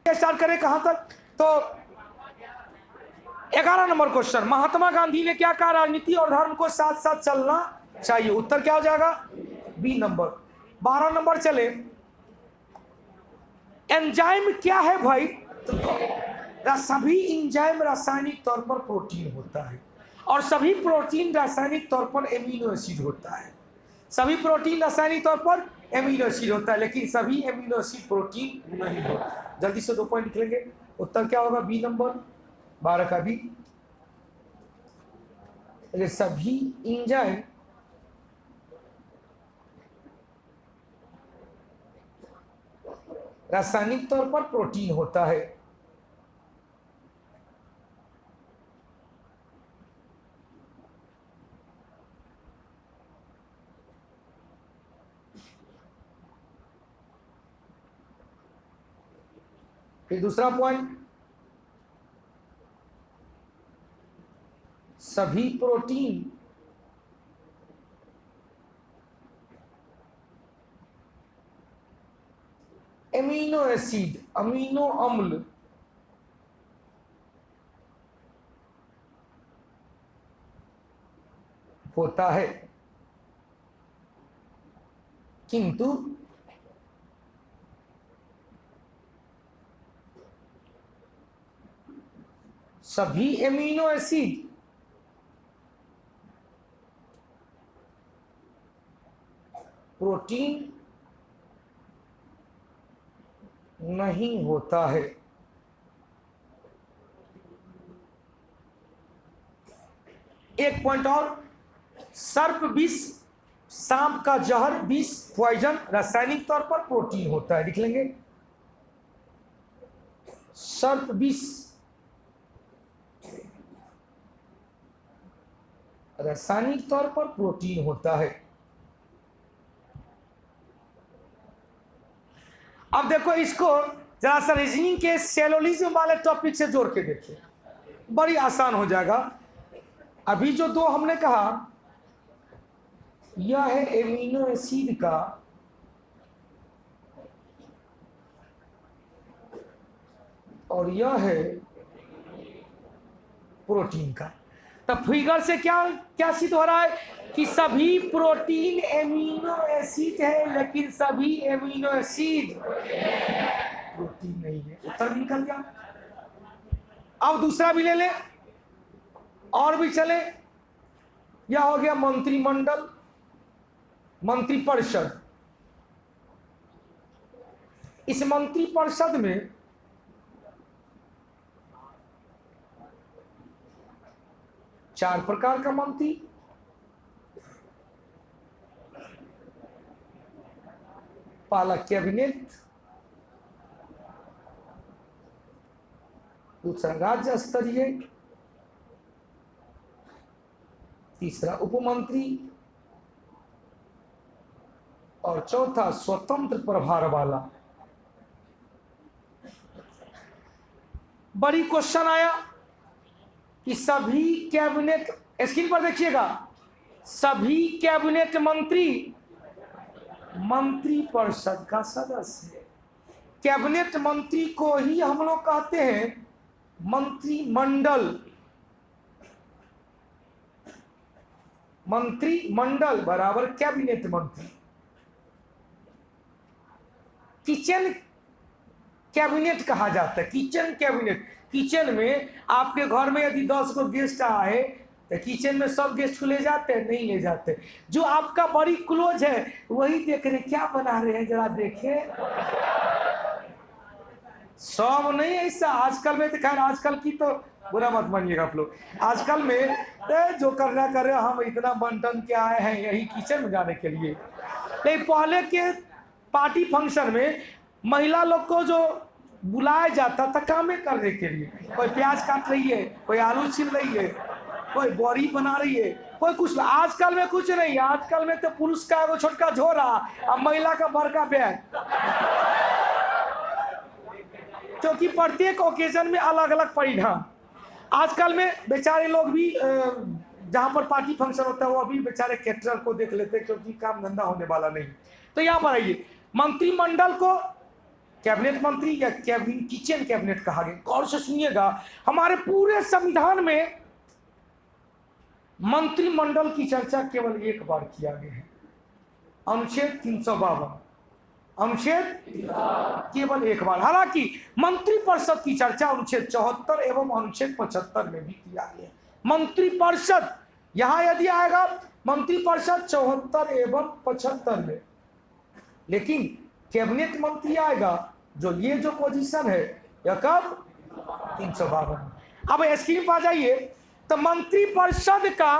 स्टार्ट करें कहां तक? तो 11 नंबर क्वेश्चन, महात्मा गांधी ने क्या कहा? राजनीति और धर्म को साथ साथ चलना चाहिए। उत्तर क्या हो जाएगा? B number. 12 नंबर चले, एंजाइम क्या है भाई? सभी एंजाइम रासायनिक तौर पर प्रोटीन होता है, और सभी प्रोटीन रासायनिक तौर पर एमिनो एसिड होता है। सभी प्रोटीन रासायनिक तौर पर एमिनो एसिड होता है, लेकिन सभी एमिनो एसिड प्रोटीन नहीं होता। जल्दी से 2 पॉइंट लिखेंगे। उत्तर क्या होगा? बी नंबर, 12 का बी। सभी एंजाइम रासायनिक तौर पर प्रोटीन होता है। फिर दूसरा पॉइंट, सभी प्रोटीन एमिनो एसिड, अमीनो अम्ल होता है, किंतु सभी एमिनो एसिड प्रोटीन नहीं होता है। एक पॉइंट और, सर्प विष, सांप का जहर, विष, पॉइजन रासायनिक तौर पर प्रोटीन होता है। लिख लेंगे, सर्प विष रासायनिक तौर पर प्रोटीन होता है। अब देखो इसको जरा सा रीजनिंग के सेलोलिज्म वाले टॉपिक से जोड़ के देखिए, बड़ी आसान हो जाएगा। अभी जो दो हमने कहा, यह है एमिनो एसिड का और यह है प्रोटीन का। तब फिगर से क्या क्या सिद्ध हो रहा है कि सभी प्रोटीन एमिनो एसिड है, लेकिन सभी एमिनो एसिड प्रोटीन नहीं है। उत्तर भी निकल गया। अब दूसरा भी ले ले और भी चले। यह हो गया मंत्रिमंडल, मंत्रिपरिषद। इस मंत्रिपरिषद में चार प्रकार का मंत्री, पहला कैबिनेट, दूसरा राज्य स्तरीय, तीसरा उपमंत्री और चौथा स्वतंत्र प्रभार वाला। बड़ी क्वेश्चन आया कि सभी कैबिनेट, स्क्रीन पर देखिएगा, सभी कैबिनेट मंत्री मंत्रिपरिषद का सदस्य है। कैबिनेट मंत्री को ही हम लोग कहते हैं मंत्रिमंडल। मंत्रिमंडल बराबर कैबिनेट मंत्री। किचन कैबिनेट कहा जाता है, किचन कैबिनेट। किचन में आपके घर में यदि 10 को गेस्ट आए तो किचन में सब गेस्ट को ले जाते हैं? नहीं ले जाते। जो आपका बड़ी क्लोज है वही देख रहे क्या बना रहे हैं, जरा देखे। सब नहीं ऐसा। आजकल में तो खैर, आजकल की तो बुरा मत मानिएगा आप लोग, आजकल में जो करना कर रहे, हम इतना बंटन के आए हैं यही किचन में जाने के लिए। लेकिन पहले के पार्टी फंक्शन में महिला लोग को जो बुलाया जाता था कामें करने के लिए, कोई प्याज काट रही है, कोई आलू छील रही है, कोई बोरी बना रही है, कोई कुछ। आजकल में कुछ नहीं, आजकल में तो पुरुष का वो छोटका झोरा और महिला का बड़का बैग, क्योंकि प्रत्येक ओकेजन में अलग अलग परिणाम। आजकल में बेचारे लोग भी जहां पर पार्टी फंक्शन होता है वो अभी बेचारे कैटरर को देख लेते हैं, क्योंकि काम धंधा होने वाला नहीं। तो यहाँ पर आइए, मंत्रिमंडल को कैबिनेट मंत्री या किचन कैबिनेट कहा गया। गौर से सुनिएगा, हमारे पूरे संविधान में मंत्रिमंडल की चर्चा केवल एक बार किया गया है, अनुच्छेद 352, अनुच्छेद केवल एक बार। हालांकि मंत्रिपरिषद की चर्चा अनुच्छेद 74 एवं अनुच्छेद 75 में भी किया गया। मंत्रिपरिषद यहां यदि आएगा मंत्रिपरिषद 74 एवं 75 में, लेकिन कैबिनेट मंत्री आएगा जो ये जो पोजीशन है यह कब? 352। अब स्क्रीन पर आ जाइए, तो मंत्रिपरिषद का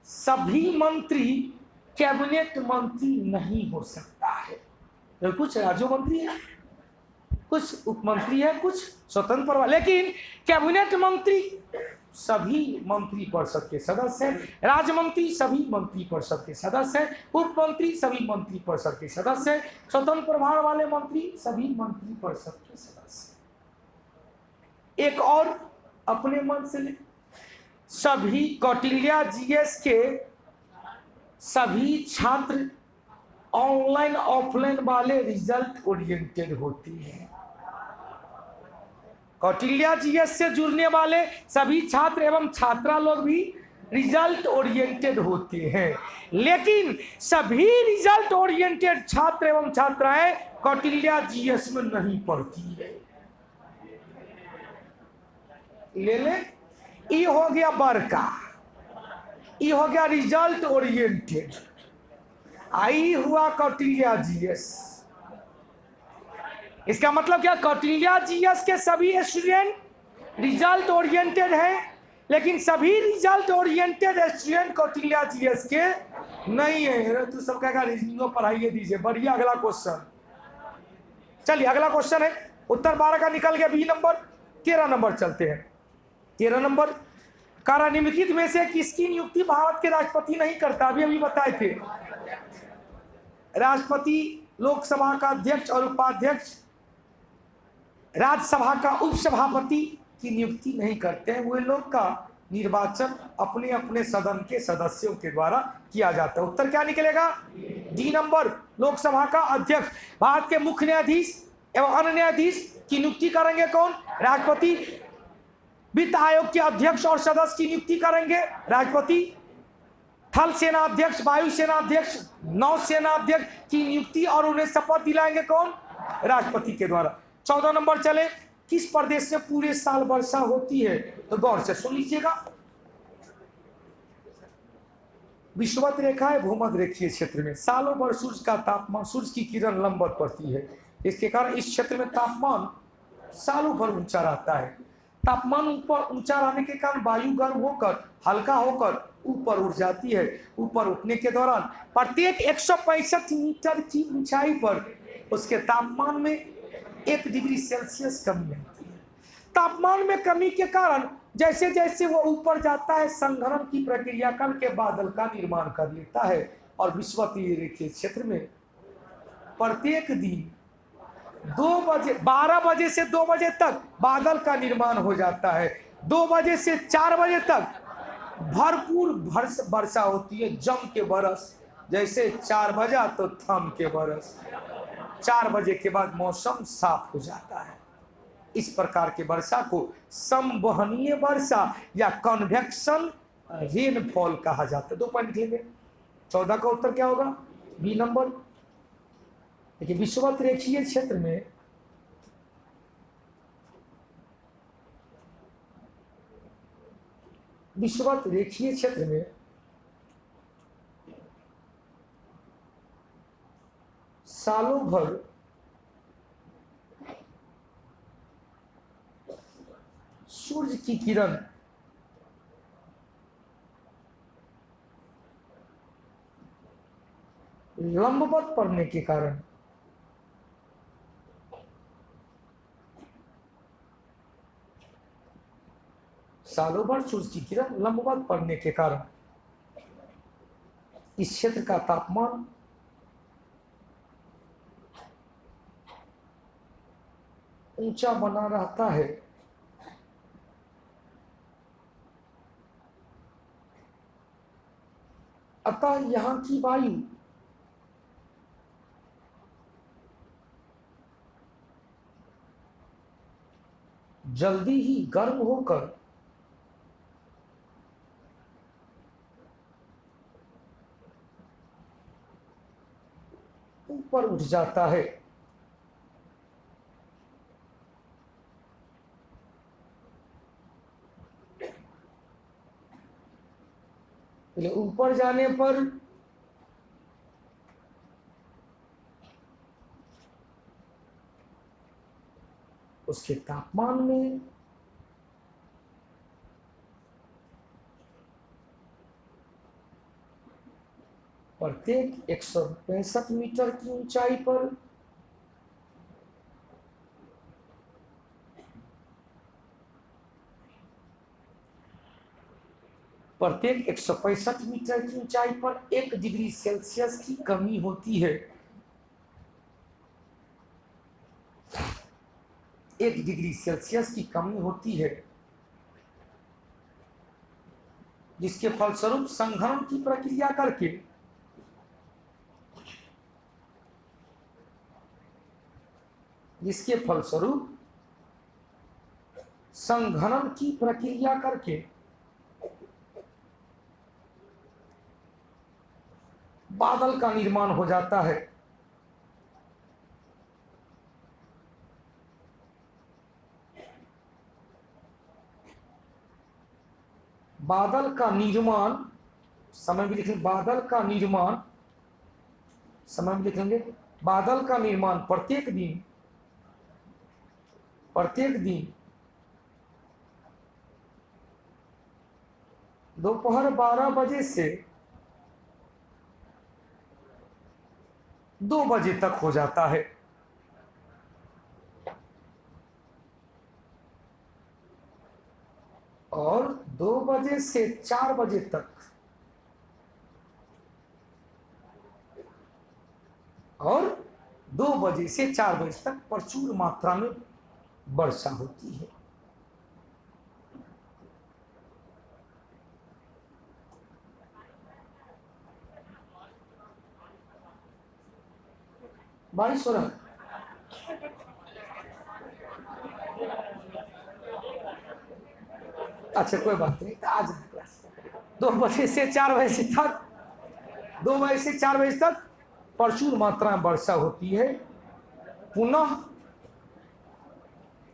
सभी मंत्री कैबिनेट मंत्री नहीं हो सकता है। तो कुछ राज्य मंत्री है, कुछ उपमंत्री है, कुछ स्वतंत्र, लेकिन कैबिनेट मंत्री सभी मंत्रिपरिषद के सदस्य हैं, राज्य मंत्री सभी मंत्रिपरिषद के सदस्य हैं, उपमंत्री सभी मंत्रिपरिषद के सदस्य हैं, स्वतंत्र प्रभार वाले मंत्री सभी मंत्रिपरिषद के सदस्य। एक और अपने मन से ले, सभी कौटिल्य जीएस के सभी छात्र ऑनलाइन ऑफलाइन वाले रिजल्ट ओरिएंटेड होती है। कौटिल्य जीएस से जुड़ने वाले सभी छात्र एवं छात्रा लोग भी रिजल्ट ओरिएंटेड होते हैं, लेकिन सभी रिजल्ट ओरिएंटेड छात्र एवं छात्राएं कौटिल्य जीएस में नहीं पढ़ती है। ले ले। ई हो गया बड़का, ई हो गया रिजल्ट ओरिएंटेड, आई हुआ कौटिल्य जीएस। इसका मतलब क्या, कौटिल्य जीएस के सभी स्टूडेंट रिजल्ट ओरिएंटेड हैं, लेकिन सभी result oriented student Kautilya GS के नहीं है। तू सब कहेगा रीजनिंग पढ़ाइए दीजिए, बढ़िया। अगला क्वेश्चन, चलिए अगला क्वेश्चन है, उत्तर 12 का निकल गया, बी नंबर। 13 नंबर चलते हैं। 13 नंबर, कारा निम्नलिखित में से किसकी नियुक्ति भारत के राष्ट्रपति नहीं करता? अभी अभी बताए थे, राष्ट्रपति लोकसभा का अध्यक्ष और उपाध्यक्ष, राज्यसभा का उपसभापति की नियुक्ति नहीं करते हैं। वे लोग का निर्वाचन अपने अपने सदन के सदस्यों के द्वारा किया जाता है। उत्तर क्या निकलेगा? डी नंबर, लोकसभा का अध्यक्ष। भारत के मुख्य न्यायाधीश एवं अन्य न्यायाधीश की नियुक्ति करेंगे कौन? राष्ट्रपति। वित्त आयोग के अध्यक्ष और सदस्य की नियुक्ति करेंगे राष्ट्रपति। थल सेना अध्यक्ष, वायु सेना अध्यक्ष, नौसेना अध्यक्ष की नियुक्ति और उन्हें शपथ दिलाएंगे कौन? राष्ट्रपति के द्वारा। 14 नंबर चले, किस प्रदेश में पूरे साल वर्षा होती है? तो गौर से सुन लीजिएगा। विषुवत रेखा है भूमध्य रेखीय क्षेत्र में, सालों भर सूर्य का तापमान, सूर्य की किरण लंबवत पड़ती है, इसके कारण इस क्षेत्र में तापमान सालों भर ऊंचा रहता है। तापमान ऊपर ऊंचा रहने के कारण वायु गर्म होकर हल्का होकर ऊपर उठ जाती है। ऊपर उठने के दौरान प्रत्येक 165 मीटर की ऊंचाई पर उसके तापमान में 1 डिग्री सेल्सियस कमी आती है। तापमान में कमी के कारण जैसे जैसे वो ऊपर जाता है, संघनन की प्रक्रिया करके बादल का निर्माण कर लेता है। और विषुवतीय रेखीय क्षेत्र में प्रत्येक दिन 12 बजे से 2 बजे तक बादल का निर्माण हो जाता है। 2 बजे से 4 बजे तक भरपूर वर्षा होती है, जम के बरस। जैसे 4 बजा तो थम के बरस, 4 बजे के बाद मौसम साफ हो जाता है। इस प्रकार के वर्षा को संवहनीय वर्षा या कन्वेक्शन रेनफॉल कहा जाता है। 2 पॉइंट लिखेंगे। 14 का उत्तर क्या होगा? B number. देखिए, विषुवत रेखीय क्षेत्र में विषुवत रेखीय क्षेत्र में सालों भर सूर्य की किरण लंबवत पड़ने के कारण सालों भर सूर्य की किरण लंबवत पड़ने के कारण इस क्षेत्र का तापमान ऊंचा बना रहता है। अतः यहां की वायु जल्दी ही गर्म होकर ऊपर उठ जाता है। ऊपर जाने पर उसके तापमान में प्रत्येक 165 मीटर की ऊंचाई पर प्रत्येक 165 मीटर की ऊंचाई पर 1 डिग्री सेल्सियस की कमी होती है। 1 डिग्री सेल्सियस की कमी होती है, जिसके फलस्वरूप संघनन की प्रक्रिया करके संघनन की प्रक्रिया करके बादल का निर्माण हो जाता है। बादल का निर्माण, समय भी लिखेंगे बादल का निर्माण, समय भी लिखेंगे बादल का निर्माण प्रत्येक दिन दोपहर 12 बजे से 2 बजे तक हो जाता है। और 2 बजे से 4 बजे तक, और 2 बजे से 4 बजे तक प्रचुर मात्रा में वर्षा होती है। बारिश हो रहा है। अच्छा कोई बात नहीं, आज क्लास 2 बजे से 4 बजे तक, 2 बजे से 4 बजे तक प्रचुर मात्रा में वर्षा होती है। पुनः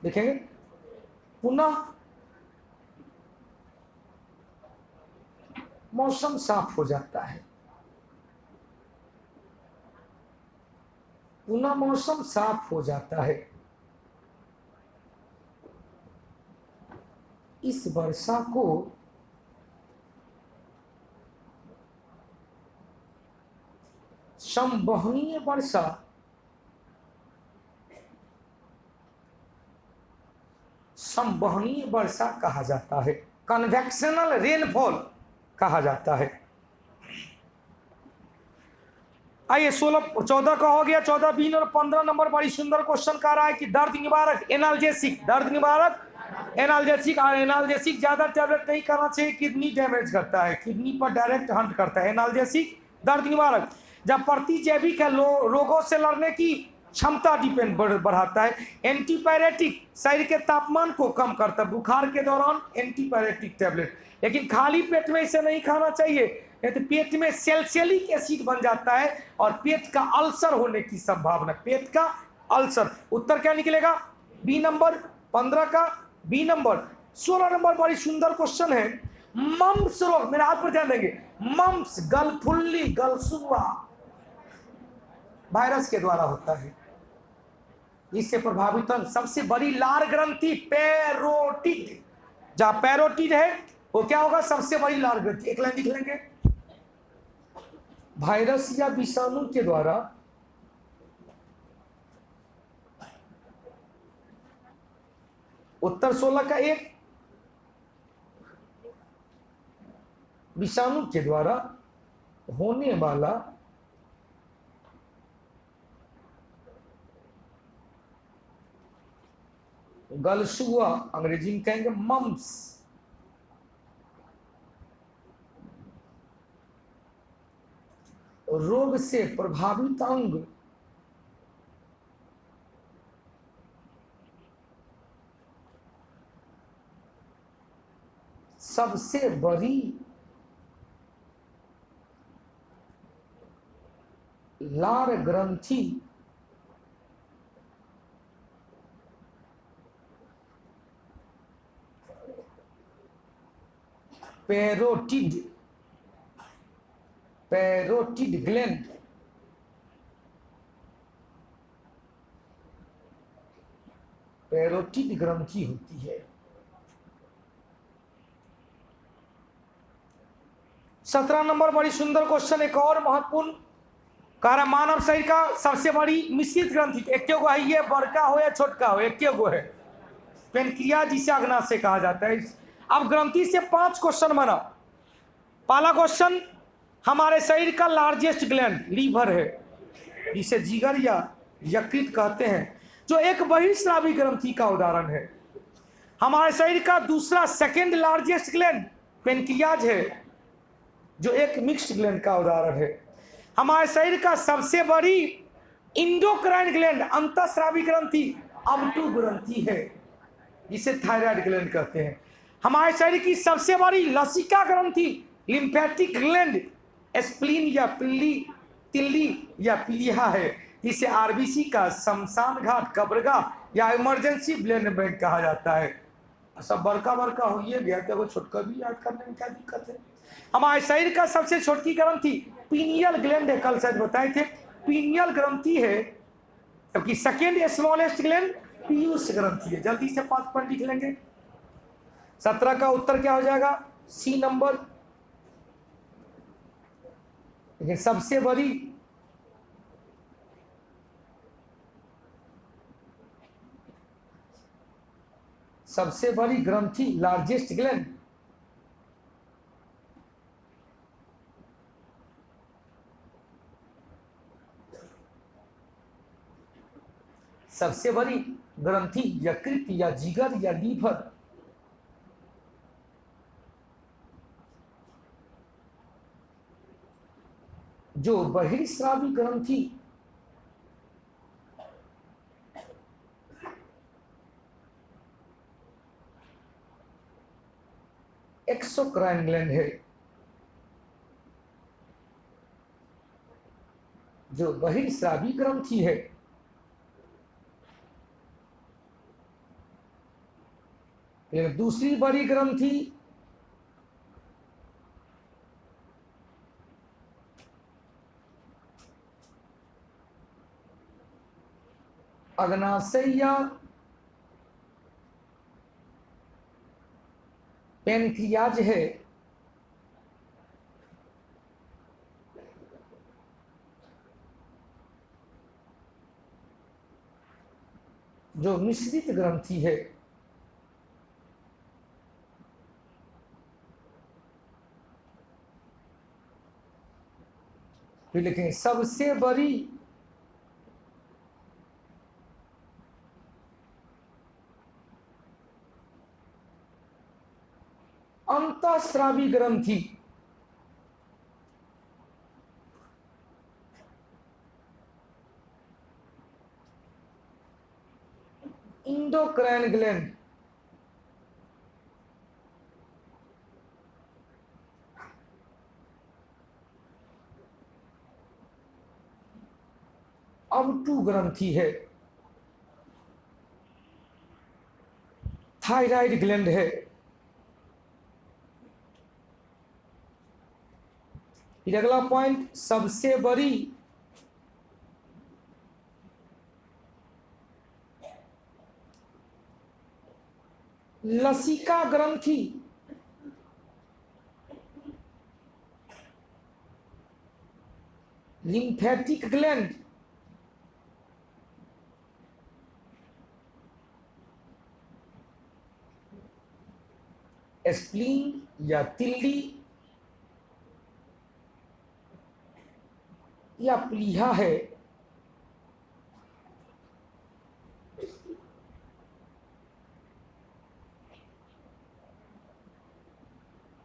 देखेंगे, पुनः मौसम साफ हो जाता है। पुनः मौसम साफ हो जाता है। इस वर्षा को संवहनीय वर्षा, संवहनीय वर्षा कहा जाता है, कन्वेक्शनल रेनफॉल कहा जाता है। आइए 14 का हो गया, 14 बीन और 15 नंबर बड़ी सुंदर क्वेश्चन कह रहा है कि दर्द निवारक एनाल्जेसिक, दर्द निवारक एनाल्जेसिक, और एनाल्जेसिक ज्यादा टैबलेट नहीं करना चाहिए, किडनी डैमेज करता है, किडनी पर डायरेक्ट हंट करता है। एनाल्जेसिक दर्द निवारक जब प्रतिजैविक है, रोगों से लड़ने की क्षमता डिपेंड बढ़ाता है। एंटीपायरेटिक शरीर के तापमान को कम करता है, बुखार के दौरान एंटीपायरेटिक टैबलेट, लेकिन खाली पेट में इसे नहीं खाना चाहिए, तो पेट में सैलिसिलिक एसिड बन जाता है और पेट का अल्सर होने की संभावना, पेट का अल्सर। उत्तर क्या निकलेगा? बी नंबर 15 का बी नंबर। 16 नंबर बड़ी सुंदर क्वेश्चन है, मम्प्स रोग, मेरे हाथ पर ध्यान देंगे, मम्प्स गलफुल्ली गलसुआ वायरस के द्वारा होता है। इससे प्रभावित सबसे बड़ी लार ग्रंथि पैरोटिड, जहां पैरोटिड है वो क्या होगा? सबसे बड़ी लार ग्रंथि। एक लाइन लिख लेंगे, वायरस या विषाणु के द्वारा उत्तर 16 का 1, विषाणु के द्वारा होने वाला गलसुआ, अंग्रेजी में कहेंगे मम्प्स, रोग से प्रभावित अंग सबसे बड़ी लार ग्रंथि पैरोटिड, पैरोटिड ग्लैंड, पैरोटिड ग्रंथि होती है। 17 नंबर बड़ी सुंदर क्वेश्चन, एक और महत्वपूर्ण कह रहा, मानव शरीर का सबसे बड़ी मिश्रित ग्रंथि एक को है, ये बड़का हो या छोटका हो, एक को है पेनक्रियाज, जिसे अग्नाशय कहा जाता है। अब ग्रंथि से 5 क्वेश्चन बना। पहला क्वेश्चन, हमारे शरीर का लार्जेस्ट ग्लैंड लीवर है, जिसे जिगर या यकृत कहते हैं, जो एक बहिर्स्रावी ग्रंथि का उदाहरण है। हमारे शरीर का दूसरा सेकंड लार्जेस्ट ग्लैंड पेनक्रियाज है, जो एक मिक्स्ड ग्लैंड का उदाहरण है। हमारे शरीर का सबसे बड़ी इंडोक्राइन ग्लैंड अंतःस्रावी ग्रंथि अबटू ग्रंथि है, जिसे थायराइड ग्लैंड कहते हैं। हमारे शरीर की सबसे बड़ी लसिका ग्रंथि लिम्फेटिक ग्लैंड स्प्लीन या तिल्ली या प्लीहा है, जिसे आरबीसी का शमशान घाट, कब्रगाह या इमरजेंसी ब्लड बैंक कहा जाता है। सब बड़का बड़का हो ही गया, क्या वो छोटका भी याद करने में क्या दिक्कत है। हमारे शरीर का सबसे छोटी ग्रंथि पीनियल ग्लैंड है, कल शायद बताए थे, पीनियल ग्रंथि है, जबकि सेकेंड स्मॉलेस्ट ग्लैंड पीयूष ग्रंथि है। जल्दी से 5 पॉइंट लिख लेंगे। 17 का उत्तर क्या हो जाएगा? C number. लेकिन सबसे बड़ी ग्रंथि, लार्जेस्ट ग्लैंड, सबसे बड़ी ग्रंथि यकृत या जिगर या लीवर, जो बहिर्स्रावी ग्रंथि एक्सोक्राइन ग्लैंड है, जो बहिर्स्रावी ग्रंथि है। लेकिन दूसरी बड़ी ग्रंथि अग्नाशय या पेनक्रियाज है, जो मिश्रित ग्रंथि है। लेकिन सबसे बड़ी अंतःस्रावी ग्रंथि इंडोक्राइन ग्लैंड, अवटू ग्रंथि है, थायराइड ग्लैंड है। फिर अगला पॉइंट, सबसे बड़ी लसिका ग्रंथि लिम्फेटिक ग्लैंड, स्प्लीन या तिल्ली या प्लीहा है,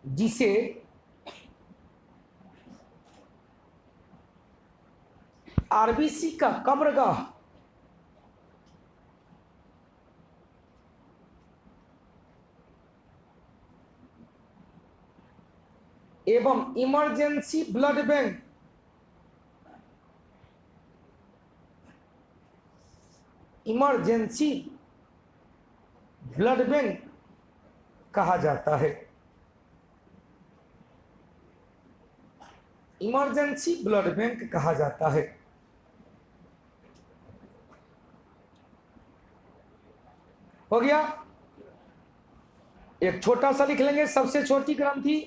जिसे आरबीसी का कब्रगाह एवं इमरजेंसी ब्लड बैंक कहा जाता है। इमरजेंसी ब्लड बैंक कहा जाता है। हो गया। एक छोटा सा लिख लेंगे, सबसे छोटी ग्रंथि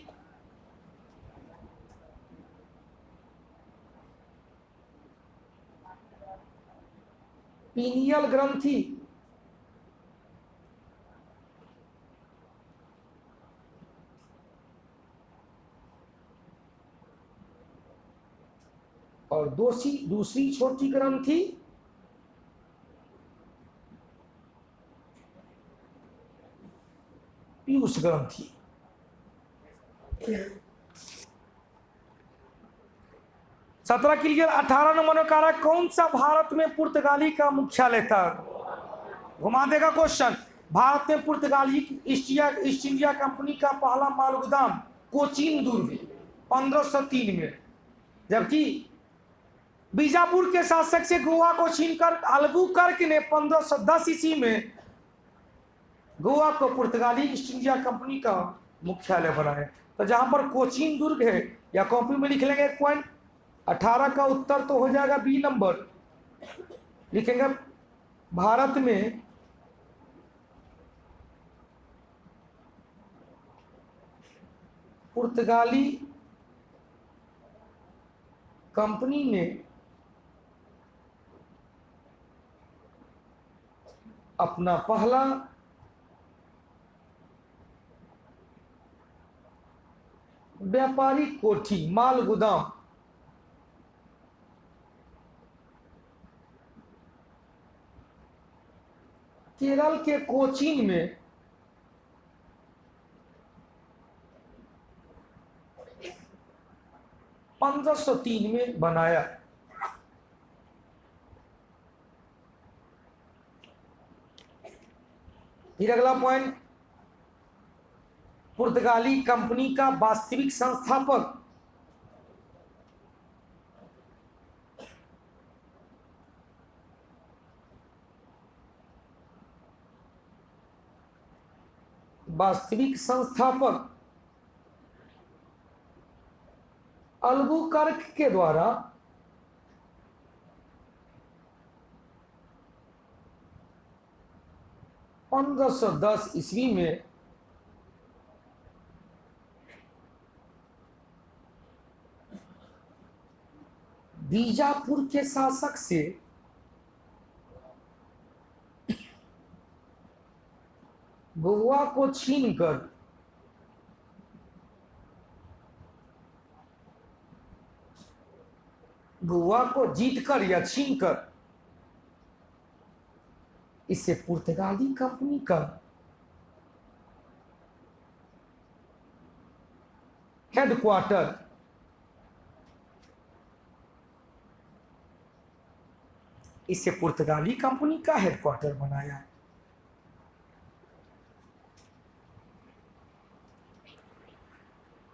पीनियल ग्रंथि, और दूसरी छोटी ग्रंथि पीयूष ग्रंथि। 17 क्लियर। 18 नंबर का कौन सा भारत में पुर्तगाली का मुख्यालय था? घुमा देगा क्वेश्चन। भारत में पुर्तगाली ईस्ट इंडिया कंपनी का पहला माल गोदाम कोचीन दुर्ग 1503 में, जबकि बीजापुर के शासक से गोवा को छीनकर अल्बुकर्क ने 1510 ईस्वी में गोवा को पुर्तगाली ईस्ट इंडिया कंपनी का मुख्यालय बना है। तो जहां पर कोचीन दुर्ग है, या कॉपी में लिख लेंगे 1.18 का उत्तर तो हो जाएगा बी नंबर। लिखेंगे भारत में पुर्तगाली कंपनी ने अपना पहला व्यापारिक कोठी माल गोदाम केरल के कोचीन में 1503 में बनाया। फिर अगला पॉइंट, पुर्तगाली कंपनी का वास्तविक संस्थापक अल्बुकर्क के द्वारा 1510 ईस्वी में बीजापुर के शासक से गोवा को छीनकर गोवा को जीतकर या छीनकर इसे पुर्तगाली कंपनी का हेडक्वार्टर बनाया।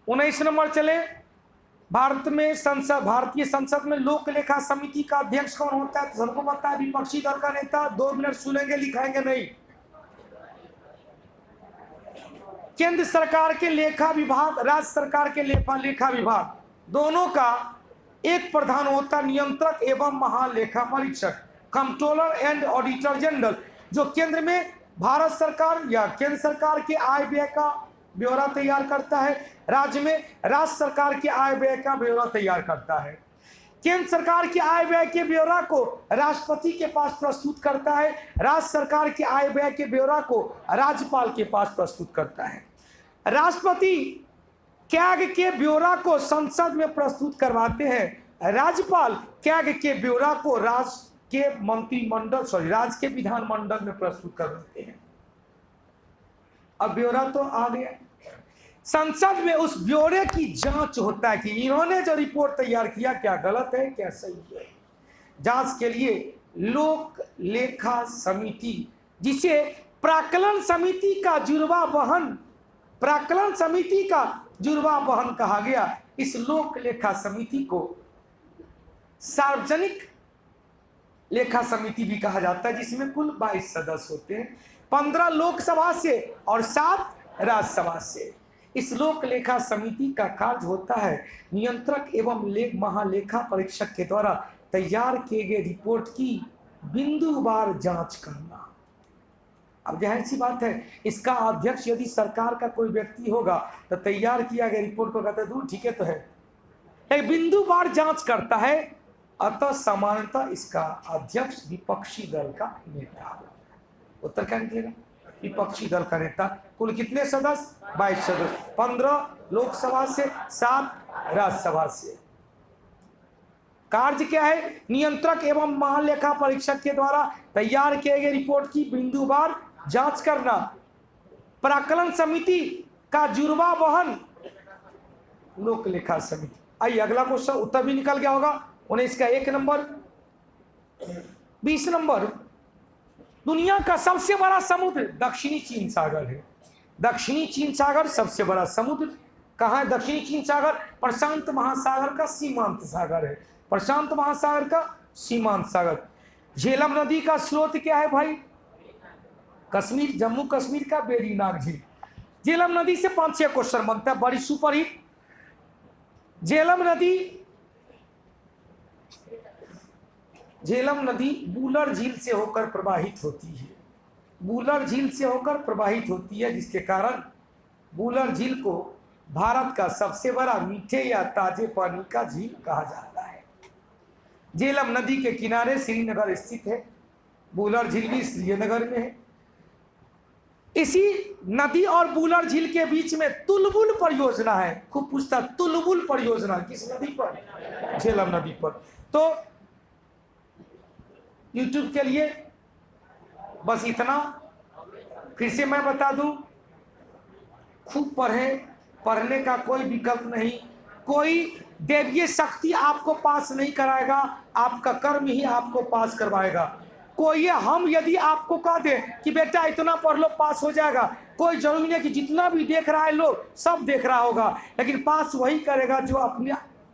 19 नंबर चले, भारतीय संसद में लोक लेखा समिति का अध्यक्ष कौन होता है? सबको पता है, विपक्षी दल का नेता। 2 मिनट सुनेंगे, लिखाएंगे नहीं। केंद्र सरकार के लेखा विभाग, राज्य सरकार के लेखा विभाग, दोनों का एक प्रधान होता, नियंत्रक एवं महालेखा परीक्षक, कंट्रोलर एंड ऑडिटर जनरल, जो केंद्र में भारत सरकार या केंद्र सरकार के आय व्यय का ब्यौरा तैयार करता है, राज्य में राज्य सरकार के आय व्यय का ब्यौरा तैयार करता है। केंद्र सरकार के आय व्यय के ब्यौरा को राष्ट्रपति के पास प्रस्तुत करता है, राज्य सरकार के आय व्यय के ब्यौरा को राज्यपाल के पास प्रस्तुत करता है। राष्ट्रपति कैग के ब्यौरा को संसद में प्रस्तुत करवाते हैं, राज्यपाल कैग के ब्यौरा को राज्य के विधानमंडल में प्रस्तुत करवाते हैं। अब ब्यौरा तो आ गया, संसद में उस ब्यौरे की जांच होता है कि इन्होंने जो रिपोर्ट तैयार किया क्या गलत है क्या सही है। जांच के लिए लोक लेखा समिति, जिसे प्राक्कलन समिति का जुर्वा बहन कहा गया, इस लोक लेखा समिति को सार्वजनिक लेखा समिति भी कहा जाता है, जिसमें कुल 22 सदस्य होते हैं, 15 लोकसभा से और 7 राज्यसभा से। इस लोक लेखा समिति का कार्य होता है नियंत्रक एवं महालेखा परीक्षक के द्वारा तैयार किए गए रिपोर्ट की बिंदुवार जांच करना। अब जाहिर सी बात है, इसका अध्यक्ष यदि सरकार का कोई व्यक्ति होगा तो तैयार किया गया रिपोर्ट को कहते दूर ठीक है तो है, एक बिंदुवार जांच करता है। अतः सामान्यतः इसका अध्यक्ष विपक्षी दल का नेता। उत्तर क्या निकलेगा? विपक्षी दल का नेता। कुल कितने सदस्य? 22 सदस्य, 15 लोकसभा से, 7 राज्यसभा से। कार्य क्या है? नियंत्रक एवं महालेखा परीक्षक के द्वारा तैयार किए गए रिपोर्ट की बिंदुवार जांच करना। प्राक्कलन समिति का जुर्वा वहन लोक लेखा समिति। आइए अगला क्वेश्चन, उत्तर भी निकल गया होगा। 19 का 1 नंबर। 20 नंबर, दुनिया का सबसे बड़ा समुद्र दक्षिणी चीन सागर है। दक्षिणी चीन सागर सबसे बड़ा समुद्र कहाँ है? दक्षिणी चीन सागर प्रशांत महासागर का सीमांत सागर है। प्रशांत महासागर का सीमांत सागर। झेलम नदी का स्रोत क्या है भाई? कश्मीर, जम्मू कश्मीर का वेरीनाग झील। झेलम नदी से 5-6 क्वेश्चन बनता है, बड़ी सुपर हिट। झेलम नदी बूलर झील से होकर प्रवाहित होती है। बूलर झील से होकर प्रवाहित होती है, जिसके कारण बूलर झील को भारत का सबसे बड़ा मीठे या ताजे पानी का झील कहा जाता है। झेलम नदी के किनारे श्रीनगर स्थित है। बूलर झील भी श्रीनगर में है। इसी नदी और बूलर झील के बीच में तुलबुल परियोजना है। खूब पूछता, तुलबुल परियोजना किस नदी पर? झेलम नदी पर। तो यूट्यूब के लिए बस इतना। फिर से मैं बता दूं, खूब पढ़ें, पढ़ने का कोई विकल्प नहीं। कोई दैवीय शक्ति आपको पास नहीं कराएगा, आपका कर्म ही आपको पास करवाएगा। कोई हम यदि आपको कह दे कि बेटा इतना पढ़ लो पास हो जाएगा, कोई जरूरी नहीं कि जितना भी देख रहा है लोग सब देख रहा होगा, लेकिन पास वही करेगा जो अपनी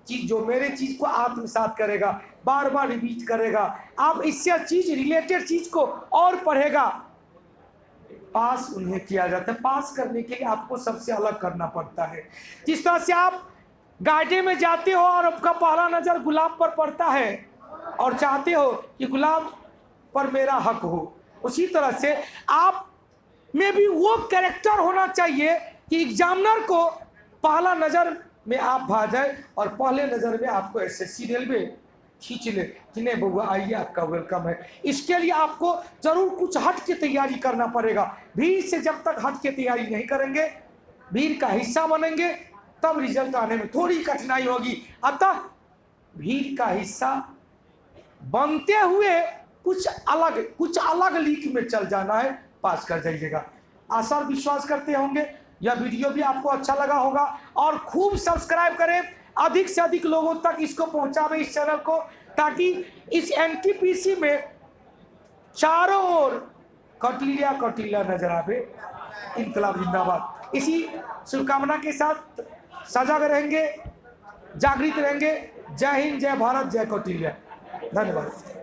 चीज, जो मेरे चीज को आत्मसात करेगा, बार बार रिपीट करेगा। आप इससे चीज रिलेटेड चीज को और पढ़ेगा, पास उन्हें किया जाता है। पास करने के लिए आपको सबसे अलग करना पड़ता है। जिस तरह से आप गार्डन में जाते हो और आपका पहला नजर गुलाब पर पड़ता है और चाहते हो कि गुलाब पर मेरा हक हो, उसी तरह से आप में भी वो कैरेक्टर होना चाहिए कि एग्जामिनर को पहला नजर में आप भा जाए और पहले नजर में आपको एसएससी रेलवे खींच ले कि नहीं बउआ आइए आपका वेलकम है। इसके लिए आपको जरूर कुछ हट के तैयारी करना पड़ेगा। भीड़ से जब तक हट के तैयारी नहीं करेंगे, भीड़ का हिस्सा बनेंगे, तब रिजल्ट आने में थोड़ी कठिनाई होगी। अतः भीड़ का हिस्सा बनते हुए कुछ अलग लीक में चल जाना है, पास कर जाइएगा। आशा और विश्वास करते होंगे यह वीडियो भी आपको अच्छा लगा होगा और खूब सब्सक्राइब करें, अधिक से अधिक लोगों तक इसको पहुंचावे इस चैनल को, ताकि इस एनटीपीसी में चारों ओर कौटिल्या कौटिल्या नजर आवे। इनकलाब जिंदाबाद। इसी शुभकामना के साथ सजग रहेंगे, जागृत रहेंगे। जय हिंद, जय भारत, जय कौटिल्या। धन्यवाद।